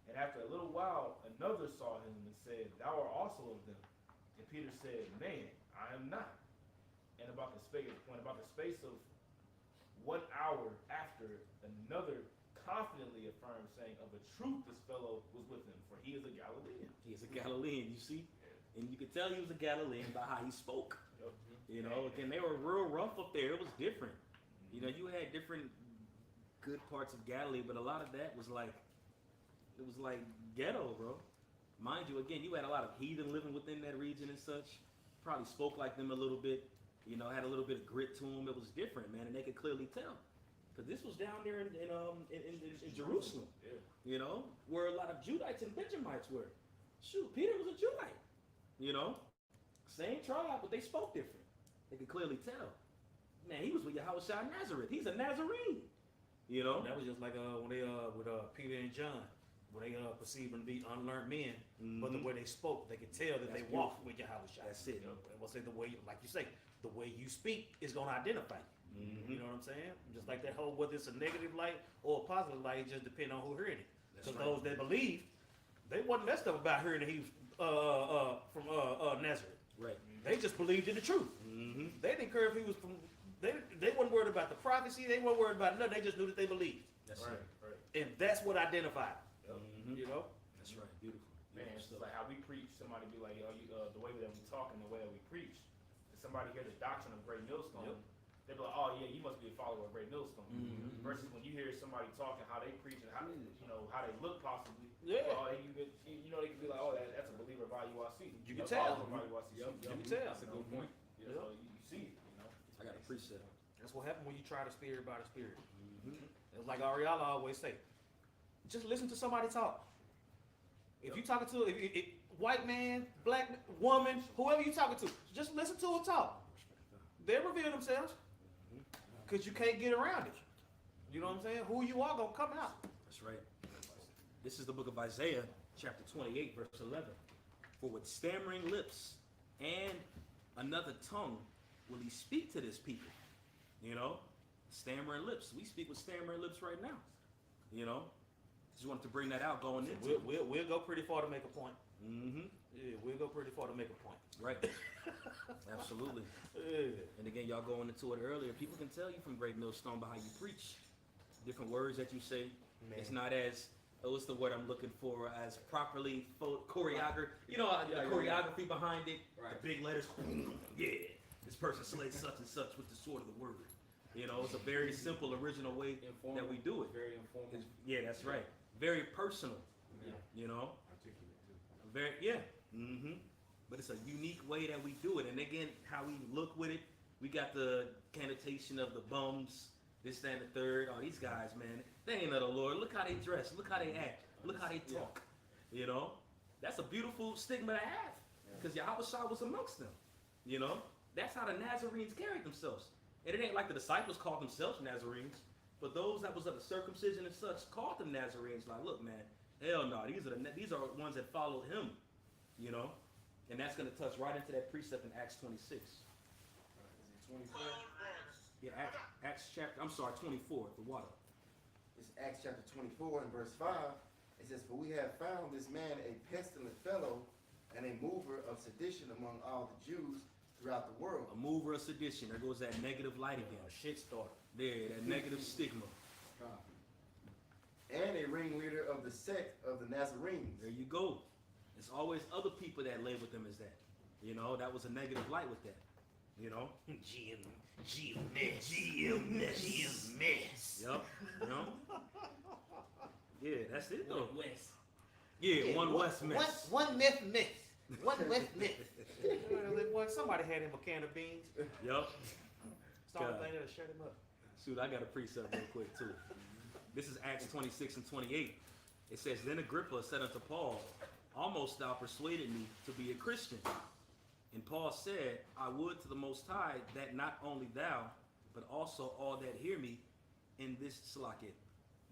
And after a little while, another saw him and said, thou art also of them. And Peter said, man, I am not. And about the space of 1 hour after, another confidently affirmed, saying, of a truth this fellow was with him, for he is a Galilean. He is a Galilean, you see? And you could tell he was a Galilean by how he spoke. You know, again, they were real rough up there. It was different. You know, you had different good parts of Galilee, but a lot of that was like, it was like ghetto, bro. Mind you, again, you had a lot of heathen living within that region and such. Probably spoke like them a little bit. You know, had a little bit of grit to them. It was different, man, and they could clearly tell. Because this was down there in Jerusalem, you know, where a lot of Judites and Benjamites were. Shoot, Peter was a Judite, you know. Same tribe, but they spoke different. They could clearly tell. Man, he was with Yahweh Nazareth. He's a Nazarene, you know. That was just like when they with Peter and John, when they perceived them to be unlearned men, but the way they spoke, they could tell that That's they walked with Yahweh. That's it. What's it, the way, like you say, the way you speak is gonna identify you. You know what I'm saying? Just like that whole, whether it's a negative light or a positive light, it just depends on who heard it. That's Because right. those that believe, they wasn't messed up about hearing that he was from Nazareth. Right. They just believed in the truth. They didn't care if he was from. They weren't worried about the prophecy. They weren't worried about nothing. They just knew that they believed, That's Right, right. right. and that's what identified. You know. That's right. Beautiful. Man, it's just like how we preach. Somebody be like, yo, the way that we talk and the way that we preach. And somebody hear the doctrine of Great Millstone, they be like, oh yeah, you must be a follower of Great Millstone. Versus when you hear somebody talking how they preach and how how they look possibly. Yeah. Well, they can be like, oh, that's a believer of IUIC. You can A tell. follower of IUIC. Yep, You can tell. That's a good point. You know, so you see it. You know. I got a precept. That's what happened when you try the spirit by the spirit. It's like Ariella always say, just listen to somebody talk. If you talking to white man, black woman, whoever you talking to, just listen to them talk. They reveal themselves, because you can't get around it. You know what I'm saying? Who you are gonna come out. That's right. This is the book of Isaiah, chapter 28, verse 11. For with stammering lips and another tongue will he speak to this people. You know, stammering lips. We speak with stammering lips right now. You know, just wanted to bring that out going into it. We'll go pretty far to make a point. Mm-hmm. Yeah, we'll go pretty far to make a point. Right. Absolutely. Yeah. And again, y'all going into it earlier. People can tell you from Great Millstone by how you preach. different words that you say. Man. It's not as, what's the word I'm looking for, as properly choreographed. You know, the Yeah, yeah, choreography behind it, Right. the big letters. Yeah, this person slays such and such with the sword of the word. You know, it's a very simple, original way that we do it. Very informal. Yeah, that's right. Very personal. Yeah. You know, very But it's a unique way that we do it. And again, how we look with it, we got the connotation of the bums, this, that, and the third. Oh, these guys, man, they ain't of the Lord. Look how they dress. Look how they act. Look how they talk. You know, that's a beautiful stigma to have, because Yahushua was amongst them. You know, that's how the Nazarenes carried themselves. And it ain't like the disciples called themselves Nazarenes, but those that was of the circumcision and such called them Nazarenes. Like, look, man, hell no, these are ones that followed him. You know, and that's going to touch right into that precept in Acts 26. Yeah, Acts chapter, I'm sorry, 24, the water. It's Acts chapter 24 and verse 5. It says, "For we have found this man a pestilent fellow and a mover of sedition among all the Jews throughout the world." A mover of sedition. There goes that negative light again. A shit starter. There, that negative stigma. And a ringleader of the sect of the Nazarenes. There you go. It's always other people that label them as that. You know, that was a negative light with that. You know? GMS. Yep. You know? Yeah, that's it though. West. Yeah, one West mess. One myth myth. One myth myth. Boy, somebody had him a can of beans. Yep. Started God. thing that'll shut him up. Shoot, I got a precept real quick too. This is Acts 26 and 28. It says, "Then Agrippa said unto Paul, Almost thou persuaded me to be a Christian. And Paul said, I would to the Most High that not only thou, but also all that hear me in this Salaket,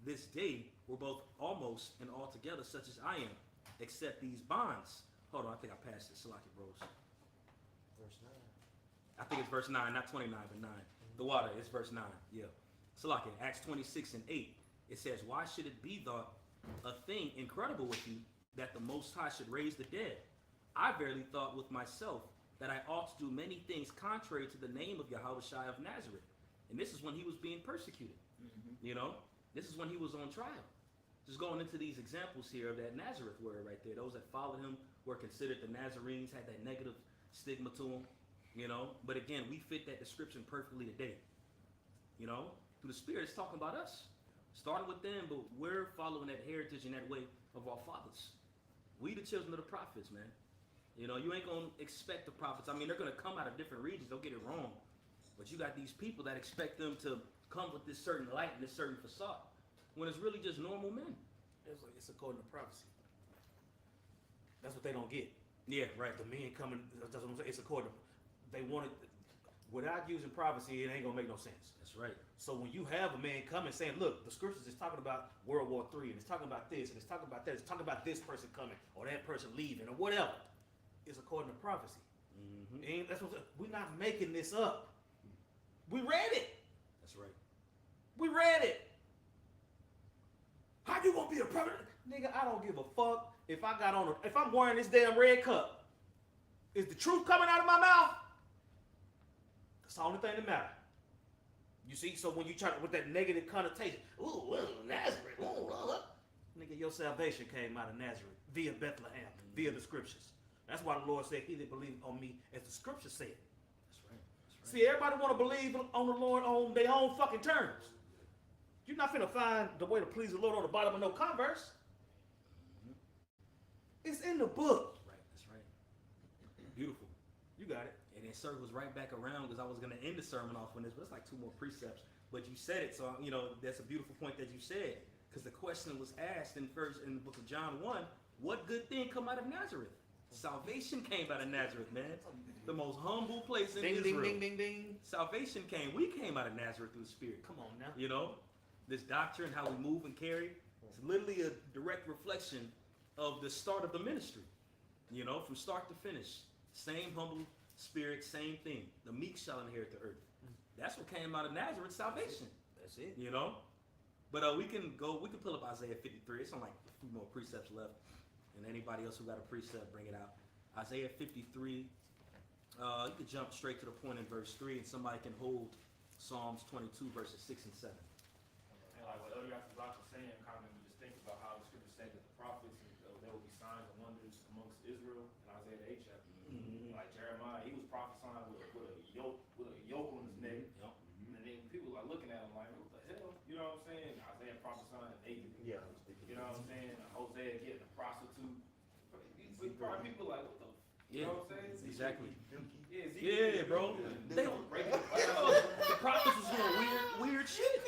this day were both almost and altogether such as I am, except these bonds." Hold on, I think I passed it. Salaket, bros. Verse 9. I think it's verse 9, not 29, but 9. The water, it's verse 9. Yeah. Salaket, Acts 26 and 8. It says, "Why should it be thought a thing incredible with you, that the Most High should raise the dead? I verily thought with myself that I ought to do many things contrary to the name of Yahushua of Nazareth." And this is when he was being persecuted. You know, this is when he was on trial. Just going into these examples here of that Nazareth word right there. Those that followed him were considered the Nazarenes, had that negative stigma to them. You know, but again, we fit that description perfectly today. You know, through the Spirit, it's talking about us. Starting with them, but we're following that heritage and that way of our fathers. We the children of the prophets, man. You know, you ain't gonna expect the prophets. I mean, they're gonna come out of different regions. Don't get it wrong. But you got these people that expect them to come with this certain light and this certain facade, when it's really just normal men. It's according to prophecy. That's what they don't get. Yeah, right. The men coming, that's what I'm saying. It's according to, they wanted, without using prophecy, it ain't gonna make no sense. That's right. So when you have a man coming saying, look, the scriptures is talking about World War III, and it's talking about this, and it's talking about that, it's talking about this person coming, or that person leaving, or whatever, it's according to prophecy. And that's what we're not making this up. We read it. That's right. We read it. How you gonna be a prophet? Nigga, I don't give a fuck if I got on if I'm wearing this damn red cup. Is the truth coming out of my mouth? That's the only thing that matters. You see, so when you try to, with that negative connotation, ooh, well, Nazareth, nigga, your salvation came out of Nazareth via Bethlehem, via the scriptures. That's why the Lord said, he that believe on me, as the scripture said. That's right. That's right. See, everybody want to believe on the Lord on their own fucking terms. You're not finna find the way to please the Lord on the bottom of no Converse. It's in the book. Right. That's right. Beautiful. You got it. And it circles right back around, because I was going to end the sermon off on this, but it's like 2 more precepts. But you said it, so you know that's a beautiful point that you said, because the question was asked in the book of John 1, what good thing come out of Nazareth? Salvation came out of Nazareth, man. The most humble place in Ding, Israel. ding, ding, ding, ding. Salvation came. We came out of Nazareth through the Spirit. Come on now. You know, this doctrine, how we move and carry, it's literally a direct reflection of the start of the ministry. You know, from start to finish, same humble spirit, same thing. The meek shall inherit the earth. That's what came out of Nazareth, salvation. That's it. You know, but we can pull up Isaiah 53. It's on like a few more precepts left, and anybody else who got a precept, bring it out. Isaiah 53. You can jump straight to the point in verse 3, and somebody can hold Psalms 22 verses 6 and 7. like what Elder Yasser was saying, kind of made me just think about how the scriptures say that the prophets, there will be signs and wonders amongst Israel in Isaiah the 8th chapter. Like Jeremiah, he was prophesying with a yoke on his neck. Yep. And then people are looking at him like, what the hell? You know what I'm saying? Isaiah prophesying naked. Yeah. You know what I'm saying? Hosea getting a prostitute. Probably people like, what the? You know what I'm saying? Exactly. Yeah, Yeah, bro. They don't the prophets was doing weird shit.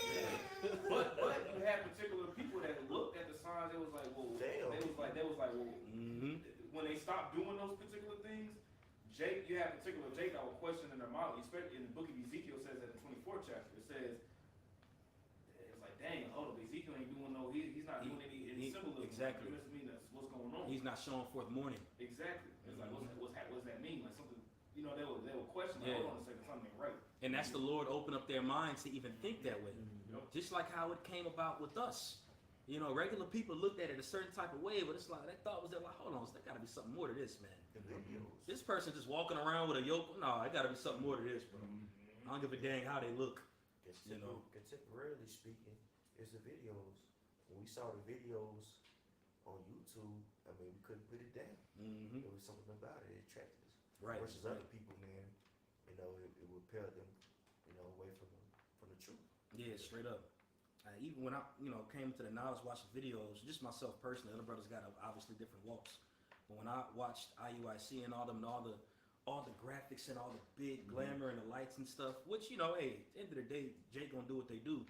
But you had particular people that looked at the signs. It was like, well, Damn. they was like, well, Mm-hmm. when they stopped doing those particular things, you have particular Jake that will question in their mind. Especially in the book of Ezekiel says that in the 24th chapter, it says, it's like, dang, hold up, Ezekiel ain't doing he's not doing any symbolism. Exactly. It must mean that's what's going on. He's not showing forth mourning. Exactly. It's like, what does that mean? Like something, you know, they will question, like, Yeah. hold on a second, something ain't right. And that's the Lord open up their minds to even think that way. Yep. Just like how it came about with us. You know, regular people looked at it a certain type of way, but it's like that thought was there like, hold on, there gotta be something more to this, man. The videos. This person just walking around with a yoke, no, there gotta be something more to this, bro. I don't give a dang how they look. You know. Contemporarily speaking, it's the videos. When we saw the videos on YouTube, I mean, we couldn't put it down. Mm-hmm. There was something about it, it attracted us. Right. Versus other people, man, you know, it repelled them, you know, away from the truth. Yeah, straight up. Even when I, came to the knowledge watching videos, just myself personally, other brothers got obviously different walks. But when I watched IUIC and all them, and all the graphics and all the big glamour and the lights and stuff, which, hey, at the end of the day, Jake gonna do what they do.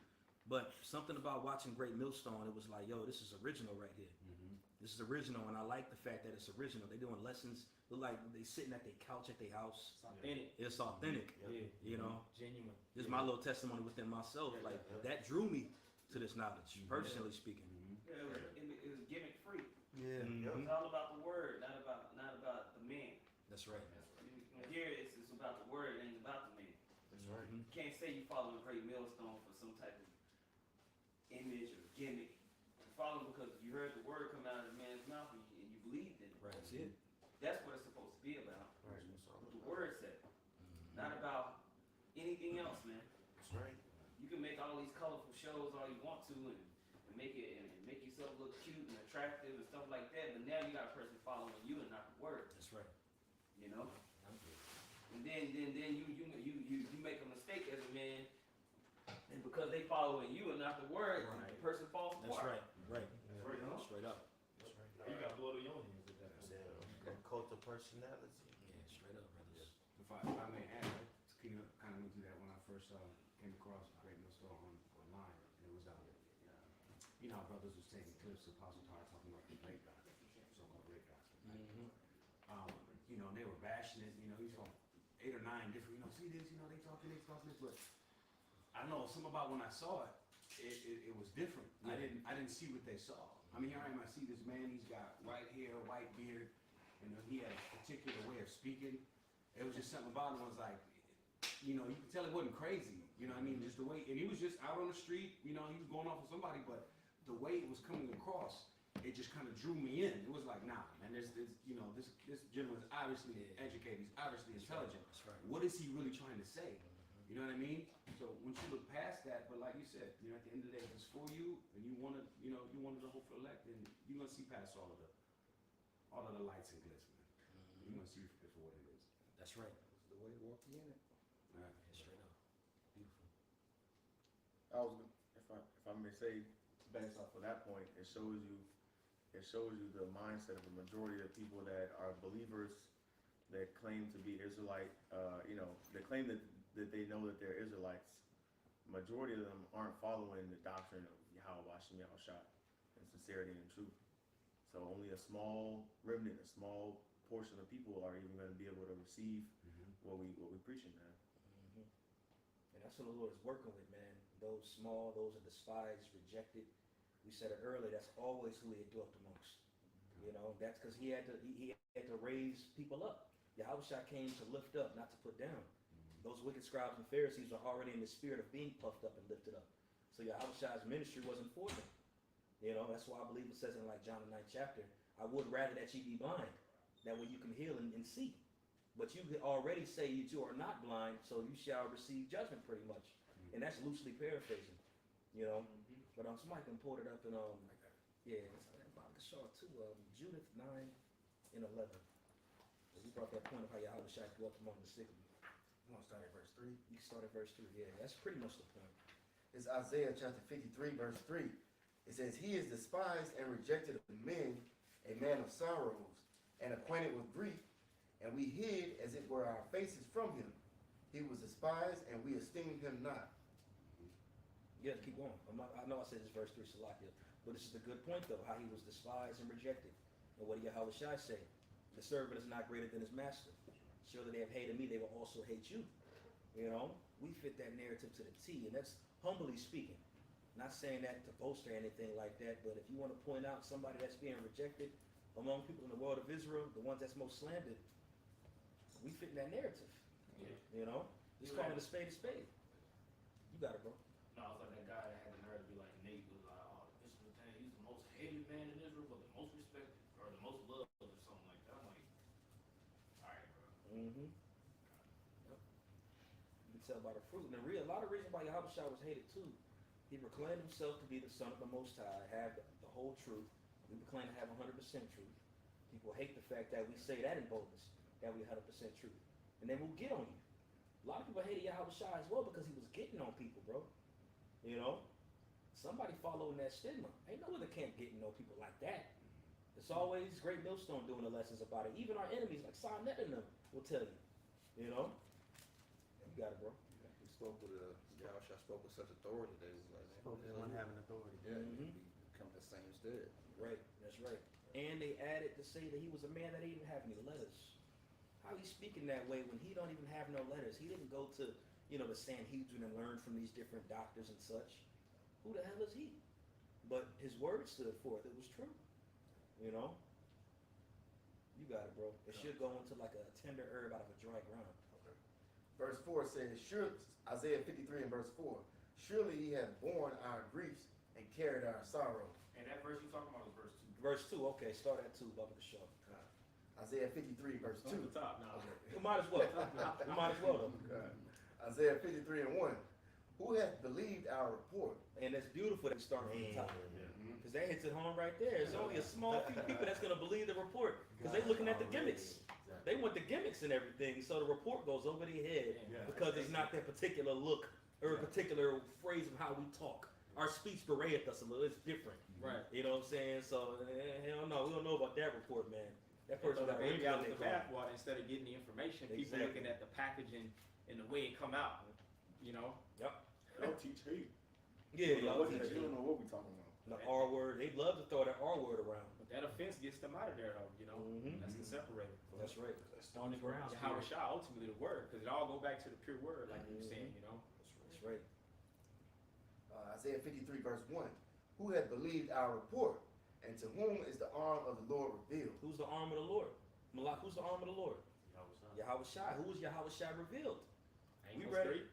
But something about watching Great Millstone, it was like, yo, this is original right here. This is original, and I like the fact that it's original. They're doing lessons, look like they sitting at their couch at their house. It's authentic. It's authentic, Yeah. Genuine. This is my little testimony within myself. Like, that drew me to this knowledge, personally speaking. Yeah, it was gimmick free. Yeah. Mhm. It's all about the word, not about the man. That's right. Here it's about the word, it ain't about the man. That's right. Mhm. You can't say you follow a great millstone for some type of image or gimmick. You follow him because you heard the word come out of the man's mouth and you believed in it. Right. That's it. That's what it's supposed to be about. Right. That's all What the about. word said. Not about anything else, man. That's right. You can make all these colorful shows all you want to and make yourself look cute and attractive and stuff like that, but now you got a person following you and not the word, That's right. you know? And then you make a mistake as a man, and because they following you and not the word, Right. the person falls That's apart. right. Right. Right, huh? Straight up. That's right. Now you got blood on your hands with that. That cult of personality. Yeah, straight up, brothers. If I may add, I kind of went through that when I first came across Great Millstone online, and it was how brothers was taking clips of Apostle Tar talking about the great gospel, so-called great gospel. And they were bashing it. He's from 8 or 9 different. See this. They talking this, but I don't know something about when I saw it. It was different. Yeah. I didn't see what they saw. I mean, here I am. I see this man. He's got white hair, white beard. He had a particular way of speaking. It was just something about him. Was like, you could tell it wasn't crazy. You know what I mean? Just the way, and he was just out on the street. He was going off with somebody, but the way it was coming across, it just kind of drew me in. It was like, nah, man. This gentleman is obviously educated. He's obviously intelligent. That's right. What is he really trying to say? You know what I mean? So once you look past that, but like you said, at the end of the day, if it's for you and you want to, you wanted the hope for elect, then you're gonna see past all of the lights and glitz, man. You're gonna see it for what it is. That's right. It's the way to walk in it. All right. Yeah, straight up. Beautiful. If I may say, based off of that point, it shows you the mindset of the majority of people that are believers that claim to be Israelite. They claim that they know that they're Israelites. Majority of them aren't following the doctrine of Yahweh Shem Yahushua in sincerity and truth. So only a small remnant, a small portion of people are even going to be able to receive what we preaching, man. And that's what the Lord is working with, man. Those small, those are despised, rejected. We said it earlier. That's always who He dwelt amongst. That's because He had to raise people up. Yahushua came to lift up, not to put down. Those wicked scribes and Pharisees were already in the spirit of being puffed up and lifted up. So Yahushua's ministry wasn't for them. That's why I believe it says in like John the 9th chapter, I would rather that ye be blind, that way you can heal and see. But you could already say that you are not blind, so you shall receive judgment pretty much. And that's loosely paraphrasing, But somebody can pull it up in yeah, it's about the Shaw too. Judith 9:11. We brought that point of how Yahweh Shai go up among the sick. You want to start at verse 3? You can start at verse 3. Yeah, that's pretty much the point. It's Isaiah chapter 53, verse 3. It says, He is despised and rejected of men, a man of sorrows, and acquainted with grief, and we hid as it were our faces from him. He was despised, and we esteemed him not. Yeah, keep going. I know I said this verse 3, Salakia, but this is a good point though, how he was despised and rejected. And what did Yahweh Shai say? The servant is not greater than his master. Surely they have hated me, they will also hate you. You know, we fit that narrative to the T, and that's humbly speaking. Not saying that to boast or anything like that, but if you want to point out somebody that's being rejected among people in the world of Israel, the ones that's most slandered, we fit in that narrative. Yeah. You know, just call it a spade a spade. You got it, bro. No, it's like that guy that had the nerve to be like, Nate was like, oh, this is the thing, he's the most hated man in Israel, but the most respected, or the most loved, or something like that. I'm like, alright, bro. Mm-hmm. Yep. You can tell by the fruit. And a lot of reasons why Yahweh Shai was hated too. He proclaimed himself to be the Son of the Most High, have the whole truth. We proclaim to have 100% truth. People hate the fact that we say that in boldness, that we 100% truth. And then we'll get on you. A lot of people hated Yahweh Shai as well because he was getting on people, bro. You know? Somebody following that stigma. Ain't no one that can't get to know people like that. It's always Great Millstone doing the lessons about it. Even our enemies, like Sonnet and them, will tell you. You know? You got it, bro. He spoke with Yahweh Shai spoke with such authority that it was like, Spoke as one having authority. yeah, Mhm. he become the same stead. Right, that's right. And they added to say that he was a man that didn't even have any letters. How he speaking that way when he don't even have no letters? He didn't go to, the Sanhedrin and learn from these different doctors and such. Who the hell is he? But his word stood forth. It was true. You know? You got it, bro. It should go into like a tender herb out of a dry ground. Verse 4 says, sure, Isaiah 53 and verse 4, surely he hath borne our griefs and carried our sorrow. And that verse you talking about is verse 2. Verse 2, okay, start at 2, Bubba the Show. Isaiah 53 verse 2. On the top now. You might as well. You might as well, though. Isaiah 53 and 1. Who hath believed our report? And it's beautiful that we start from the top. Because that hits it home right there. There's only a small few people that's going to believe the report. Because they're looking at the gimmicks. They want the gimmicks and everything. So the report goes over their head because it's not that particular look or a particular phrase of how we talk. Our speech bereath us a little. It's different. Right. You know what I'm saying? So, hell no. We don't know about that report, man. That person got baby a out with the bathwater instead of getting the information. People Exactly. looking at the packaging and the way it come out. You know. Yep. Don't teach hate. Yeah, You y'all don't know what- teach you don't you. know what we talking about. The R word. They love to throw that R word around. But that offense gets them out of there, though. You know. Mhm. That's the separator. That's right. Stone the ground. Yahweh Shai, ultimately the word, because it all go back to the pure word, like you were saying. You know. That's right. Isaiah 53 verse 1. Who hath believed our report? And to whom is the arm of the Lord revealed? Who's the arm of the Lord? Malak, who's the arm of the Lord? Yahweh Shai. Who was Yahweh Shai revealed? We read it.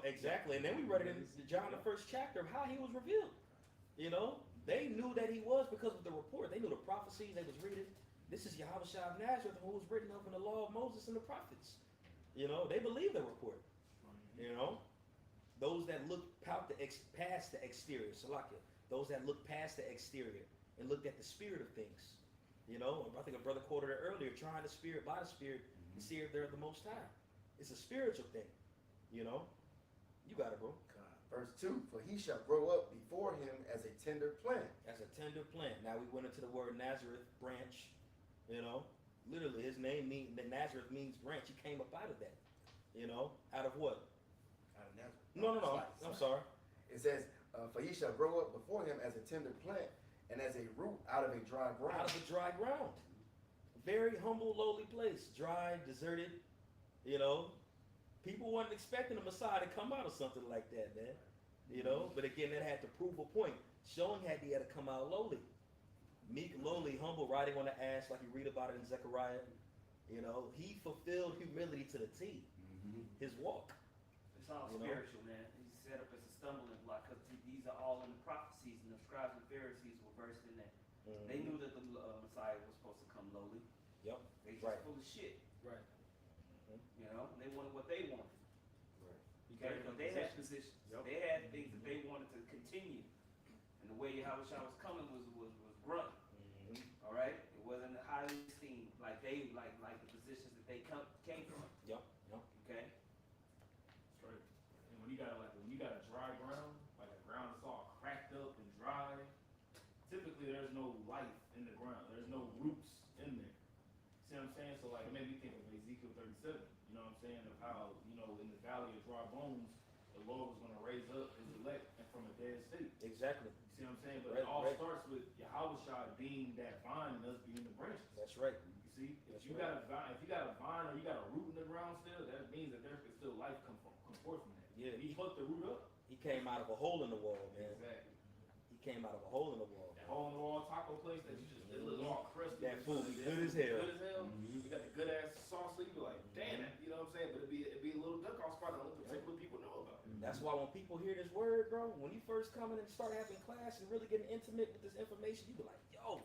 Exactly. And then we read it in John the 1st chapter of how he was revealed. You know, they knew that he was because of the report. They knew the prophecies they was reading. This is Yahweh Shai of Nazareth, who was written up in the law of Moses and the prophets. You know, they believed the report. You know, those that look past the exterior, Salakia, those that look past the exterior and looked at the spirit of things. You know, I think a brother quoted it earlier, trying the spirit by the spirit to see if they're the Most High. It's a spiritual thing. You know, you got it, bro. Verse 2. For he shall grow up before him as a tender plant. As a tender plant. Now we went into the word Nazareth, branch. You know, literally his name Nazareth means branch. He came up out of that. You know, out of what? Out of Nazareth. No. I'm sorry. It says, for he shall grow up before him as a tender plant and as a root out of a dry ground. Out of a dry ground. Very humble, lowly place. Dry, deserted. You know, people weren't expecting the Messiah to come out of something like that, man. You know, but again, that had to prove a point. Showing he had to come out lowly. Meek, lowly, humble, riding on the ass like you read about it in Zechariah. You know, he fulfilled humility to the T. His walk. It's all You know? spiritual, man. He's set up as a stumbling block because these are all in the prophecies, and the scribes and Pharisees were versed in that. They knew that the Messiah was supposed to come lowly. Yep. They just Right. full of shit. Right. You know, they wanted what they wanted. You Okay, got but they had positions. Yep. They had things that they wanted to continue. way Yahweh Shah was coming was grunt. All right, it wasn't highly esteemed like the positions that they came from. Yep. Okay. Straight. And when you got a dry ground, like a ground that's all cracked up and dry, typically there's no life in the ground. There's no roots in there. See what I'm saying? So like it made me think of Ezekiel 37. You know what I'm saying? Of how, you know, in the valley of dry bones, the Lord was going to raise up his elect and from a dead state. Exactly. You see what I'm saying? But it all starts with Yahweh Shah being that vine and us being the branches. That's right. You see, if That's you right. got a vine or you got a root in the ground still, that means that there can still life come forth from that. Yeah. He plucked the root up. He came out of a hole in the wall, man. Exactly. He came out of a hole in the wall. That hole in the wall taco place that you just, it looks all crusty. That food be That good as food hell. Good as hell. You got the good ass sauce, so you be like, damn it, you know what I'm saying? But it'd be a little duck off spot that only particular people know about. That's why when people hear this word, bro, when you first come in and start having class and really getting intimate with this information, you be like, yo,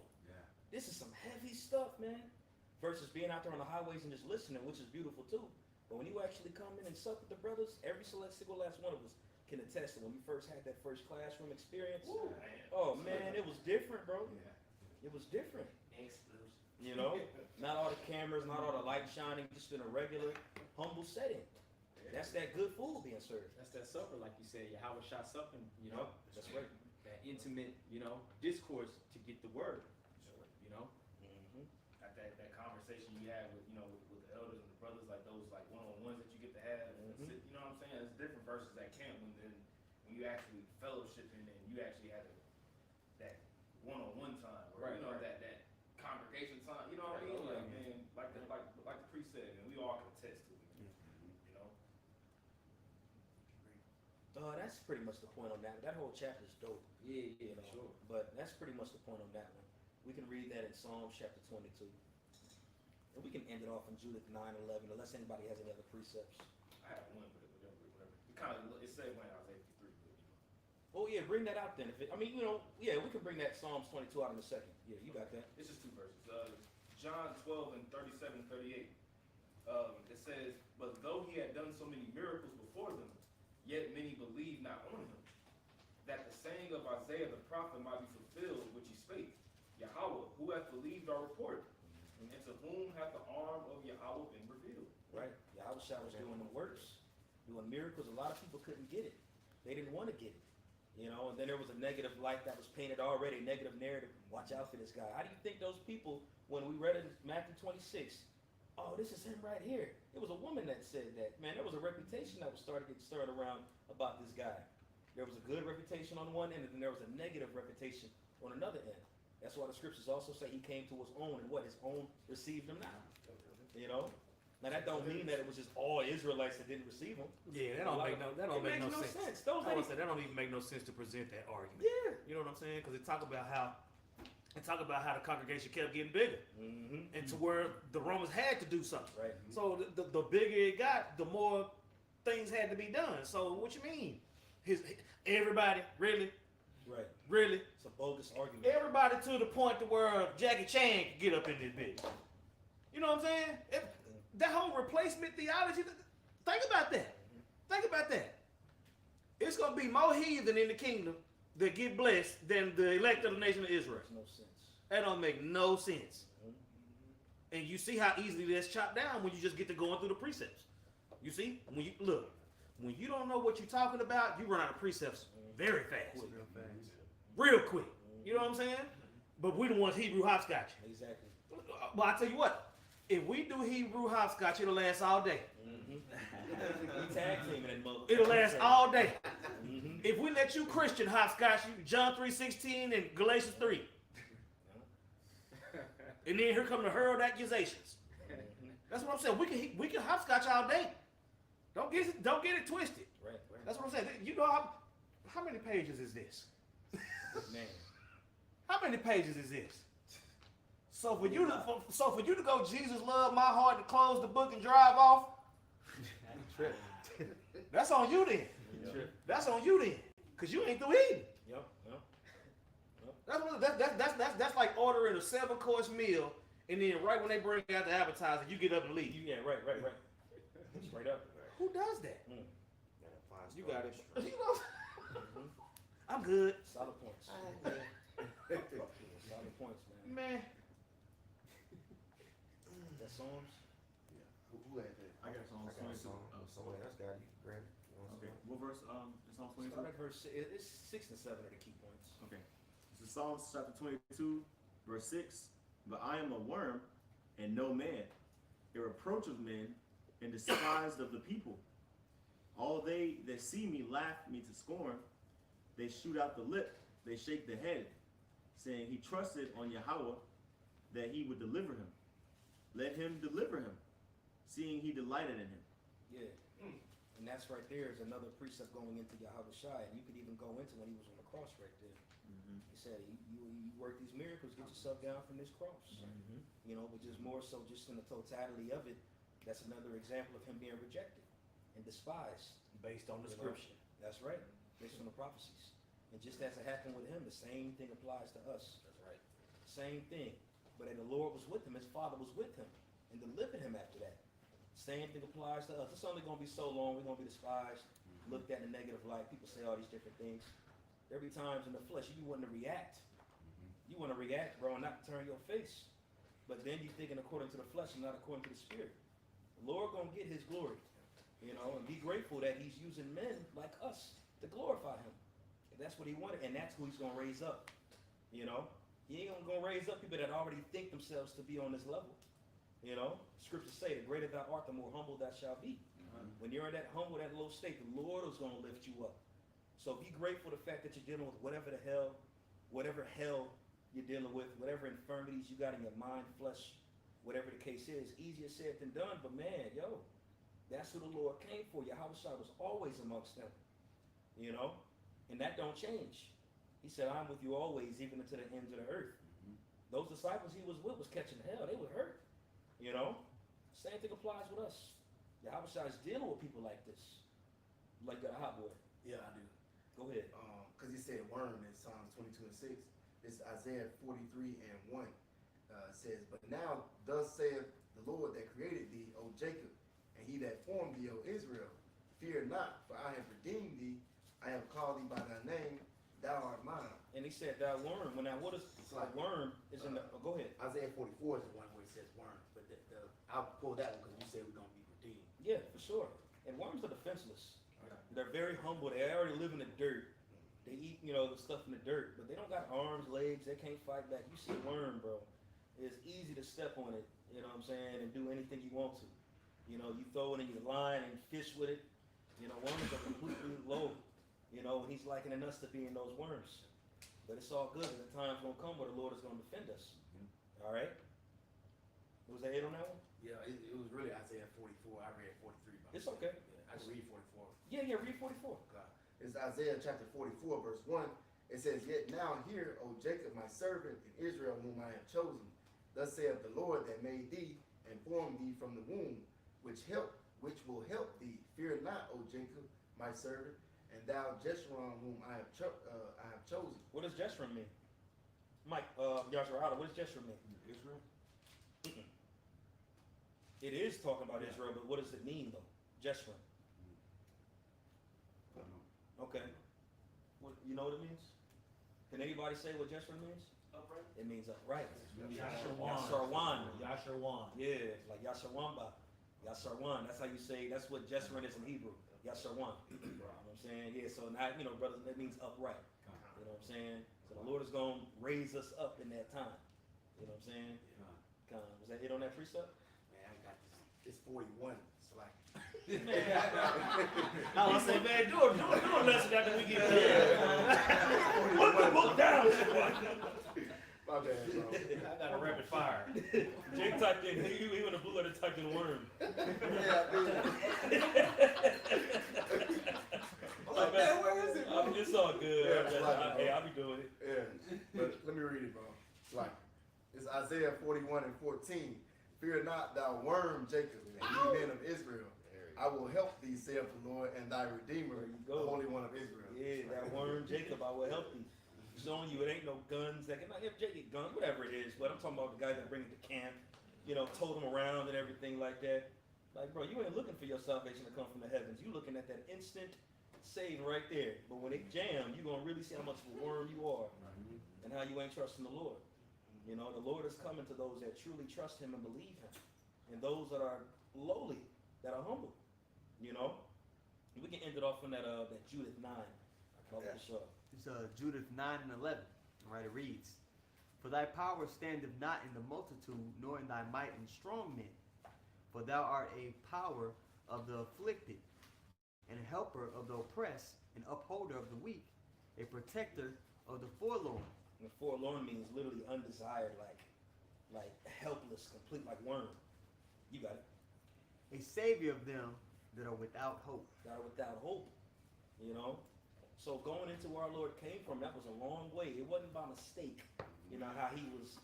this is some heavy stuff, man. Versus being out there on the highways and just listening, which is beautiful too. But when you actually come in and sup with the brothers, every single last one of us can attest that when you first had that first classroom experience, oh man, it was different, bro. It was different. Exclusive. You know, not all the cameras, not all the light shining, just in a regular, humble setting. That's that good food being served. That's that supper, like you said, Yahweh Shah supping, you know. That's right. That intimate, you know, discourse to get the word, you know. Like that conversation you had with, you know, with the elders and the brothers, like those like one-on-ones that you get to have. You know what I'm saying? It's different versus at camp when you actually fellowshipping and you actually had that one-on-one time, or you know that congregation time. You know what I mean? Like man, like the priest said, and we all can attest to it. You know. That's pretty much the point on that. That whole chapter is dope. Yeah, You know, sure. but that's pretty much the point on that one. We can read that in Psalms chapter 22. And we can end it off in Judith 9:11, unless anybody has any other precepts. I have one, but whatever. It kind of said when I was 83. But, you know. Oh yeah, bring that out then. If it, I mean, you know, yeah, we can bring that Psalms 22 out in a second. Yeah, you got that. It's just two verses. John 12 and 37, 38. It says, but though he had done so many miracles before them, yet many believed not on him, that the saying of Isaiah the prophet might be fulfilled, which he spake, Yahweh, who hath believed our report, and to whom hath the arm of Yahweh been revealed? Right. Yahweh Shah was doing the works, doing miracles. A lot of people couldn't get it. They didn't want to get it. You know, and then there was a negative light that was painted already, negative narrative. Watch out for this guy. How do you think those people, when we read in Matthew 26, oh, this is him right here. It was a woman that said that. Man, there was a reputation that was getting stirred around about this guy. There was a good reputation on one end, and then there was a negative reputation on another end. That's why the scriptures also say he came to his own, and what? His own received him not. You know? Now that don't mean that it was just all Israelites that didn't receive him. Yeah, that don't make no sense. Those I would ladies, say that don't even make no sense to present that argument. yeah. You know what I'm saying? Because it talk about how the congregation kept getting bigger, and to where the Romans had to do something. Right. So the bigger it got, the more things had to be done. So what you mean? Everybody really, Right. really, It's a bogus argument. everybody to the point to where Jackie Chan could get up in this bitch. You know what I'm saying? That whole replacement theology. Think about that. Think about that. It's gonna be more heathen in the kingdom that get blessed than the elect of the nation of Israel. Makes no sense. That don't make no sense. And you see how easily that's chopped down when you just get to going through the precepts. You see, when you don't know what you're talking about, you run out of precepts very fast, real quick. You know what I'm saying? But we don't want Hebrew hopscotch. Exactly. Well, I tell you what, if we do Hebrew hopscotch, it'll last all day. We tag teaming that mother. It'll last all day. If we let you Christian hopscotch, you John 3:16 and Galatians 3. And then here come the hurled accusations. That's what I'm saying. We can hopscotch all day. Don't get it twisted. Right. That's what I'm saying. You know how many pages is this? Man. How many pages is this? So for you to go, Jesus loved my heart, to close the book and drive off. That's on you then. That's on you then, cause you ain't through eating. Yep. That's like ordering a 7-course meal, and then right when they bring out the appetizer, you get up and leave. Yeah, right. Straight up. Who does that? You got it. You know, I'm good. Solid points. Solid points, man. Man. That Psalms? Who had that? I got Psalms I got 22. some. Someone else got it. Grab it. You want Okay, some? what verse? It's Psalms 22. Start at verse it's 6 and 7 are the key points. Okay. This is Psalms chapter 22, verse 6. But I am a worm and no man, a reproach of men and despised of the people. All they that see me laugh me to scorn. They shoot out the lip, they shake the head, saying he trusted on Yahweh that he would deliver him. Let him deliver him, seeing he delighted in him. Yeah. And that's right there is another precept going into Yahweh Shai. And you could even go into when he was on the cross right there. He said, you work these miracles, get yourself down from this cross. You know, but just more so just in the totality of it, that's another example of him being rejected and despised. Based on the You know? scripture. That's right, based on the prophecies. And just as it happened with him, the same thing applies to us. That's right. Same thing. But the Lord was with him, his Father was with him, and delivered him after that. Same thing applies to us. It's only going to be so long, we're going to be despised, looked at in a negative light. People say all these different things. There be times in the flesh you want to react. You want to react, bro, and not turn your face. But then you're thinking according to the flesh and not according to the spirit. The Lord going to get his glory, you know, and be grateful that he's using men like us to glorify him. And that's what he wanted, and that's who he's going to raise up, you know. He ain't going to raise up people that already think themselves to be on this level. You know, scriptures say, the greater thou art, the more humble thou shalt be. When you're in that humble, that low state, the Lord is going to lift you up. So be grateful for the fact that you're dealing with whatever hell you're dealing with, whatever infirmities you got in your mind, flesh, whatever the case is. Easier said than done, but man, yo, that's who the Lord came for. Yahweh Shai was always amongst them, you know, and that don't change. He said, I'm with you always, even unto the ends of the earth. Those disciples he was with was catching hell. They were hurt, you know. Same thing applies with us. Yahweh Shai is dealing with people like this. Like a hot boy. Yeah, I do. Go ahead. Because he said worm in Psalms 22 and 6. It's Isaiah 43 and 1. Says, but now thus saith the Lord that created thee, O Jacob, and he that formed thee, O Israel. Fear not, for I have redeemed thee. I have called thee by thy name. Thou art mine. And he said, thou worm. Well, now what is It's like, a worm? Is in the. Oh, go ahead. Isaiah 44 is the one where it says worm. But I'll pull that one because you said we're going to be redeemed. Yeah, for sure. And worms are defenseless. They're very humble. They already live in the dirt. They eat, you know, the stuff in the dirt, but they don't got arms, legs. They can't fight back. You see a worm, bro. It's easy to step on it, you know what I'm saying, and do anything you want to. You know, you throw it in your line and fish with it. You know, worms are completely low. You know, and he's likening us to being those worms. But it's all good. The time's going to come where the Lord is going to defend us. All right? Was that it on that one? Yeah, it was really Isaiah 44. I read 43. It's okay. Yeah, I can read 44. Yeah, read 44. God. It's Isaiah chapter 44, verse 1. It says, yet now hear, O Jacob, my servant, and Israel, whom I have chosen. Thus saith the Lord that made thee and formed thee from the womb, which will help thee. Fear not, O Jacob, my servant, and thou Jeshurun, whom I have chosen. What does Jeshurun mean? Mike, Yasharada, what does Jeshurun mean? Israel? It is talking about Israel, but what does it mean, though? Jeshurun. Okay. What, you know what it means? Can anybody say what Jeshurun means? Upright. It means upright. Yasharwan. Yasharwan. Yeah, it's like Yasharwamba. Yasharwan. That's how you say, that's what Jeshurun is in Hebrew. Yasharwan. You know what I'm saying? Yeah, so now, you know, brothers, that means upright. You know what I'm saying? So the Lord is going to raise us up in that time. You know what I'm saying? Was that it on that precept? Man, I got this. It's 41. It's like. I was say, man, do a lesson after we get done. Put the book down. My bad, bro. I got a rapid fire. Jake typed in, he went to blue letter typed in worm. Yeah, I did. I'm like, man, where is it, bro? I mean, it's all good. Yeah, it's like, Hey, I'll be doing it. Yeah, but let me read it, bro. It's like, it's Isaiah 41 and 14. Fear not, thou worm, Jacob, and ye men of Israel. I will help thee, saith the Lord, and thy Redeemer, There you the go. Holy One of Israel. Yeah, that worm Jacob, I will help thee. Showing you it ain't no guns that can, like, if Jake get guns, whatever it is, but I'm talking about the guys that bring it to camp, you know, tote them around and everything like that. Like, bro, you ain't looking for your salvation to come from the heavens. You looking at that instant saved right there. But when it jam, you're gonna really see how much of a worm you are and how you ain't trusting the Lord. You know, the Lord is coming to those that truly trust him and believe him. And those that are lowly, that are humble. You know? We can end it off on that Judith 9. It's Judith 9 and 11. All right, it reads, For thy power standeth not in the multitude, nor in thy might in strong men. For thou art a power of the afflicted, and a helper of the oppressed, an upholder of the weak, a protector of the forlorn. And the forlorn means literally undesired, like helpless, complete, like worm. You got it. A savior of them that are without hope. That are without hope. You know? So going into where our Lord came from, that was a long way. It wasn't by mistake. You know, how he was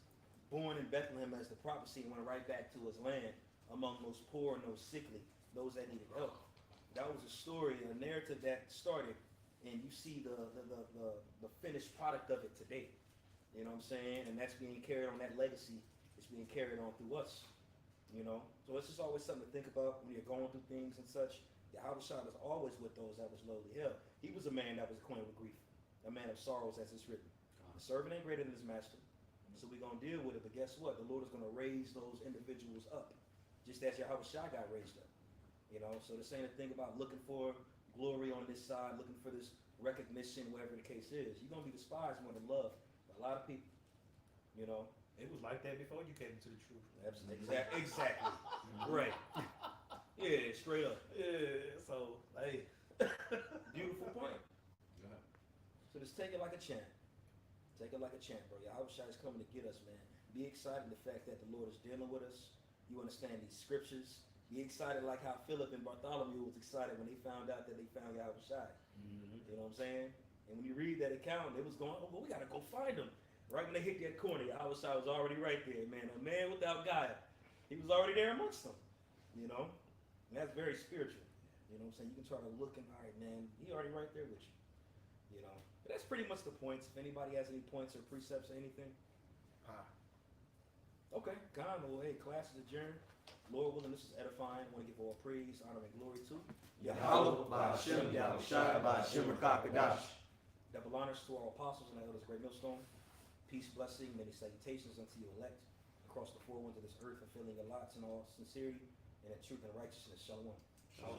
born in Bethlehem as the prophecy and went right back to his land among those poor and those sickly, those that needed help. That was a story, a narrative that started, and you see the finished product of it today. You know what I'm saying? And that's being carried on, that legacy is being carried on through us. You know? So it's just always something to think about when you're going through things and such. Yahweh Shai was always with those that was lowly held. He was a man that was acquainted with grief, a man of sorrows, as it's written. The servant ain't greater than his master. So we're going to deal with it, but guess what? The Lord is going to raise those individuals up, just as Yahweh Shai got raised up. You know, so this ain't a thing about looking for glory on this side, looking for this recognition, whatever the case is. You're going to be despised more than loved by a lot of people. You know? It was like that before you came into the truth. Exactly. Right. Yeah, straight up. Yeah, so, hey. Beautiful point. So just take it like a champ. Take it like a champ, bro. Yahweh Shai is coming to get us, man. Be excited the fact that the Lord is dealing with us. You understand these scriptures. Be excited like how Philip and Bartholomew was excited when they found out that they found Yahweh Shai. You know what I'm saying? And when you read that account, it was going, oh, well, we got to go find him. Right when they hit that corner, Yahweh Shai was already right there, man. A man without guile. He was already there amongst them, you know? And that's very spiritual. You know what I'm saying? You can try to look and, all right, man, he already right there with you. You know? But that's pretty much the points. If anybody has any points or precepts or anything. Okay, God, well, hey, class is adjourned. Lord willing, this is edifying. I want to give all praise, honor, and glory to Yahweh, Ba'Shem, Yahweh Shai, Ba'Shem, Rakakadash. Double honors to our apostles and our elders, great millstone. Peace, blessing, many salutations unto you elect across the four winds of this earth, fulfilling your lots in all sincerity and in truth and righteousness. Shalom. Shalom.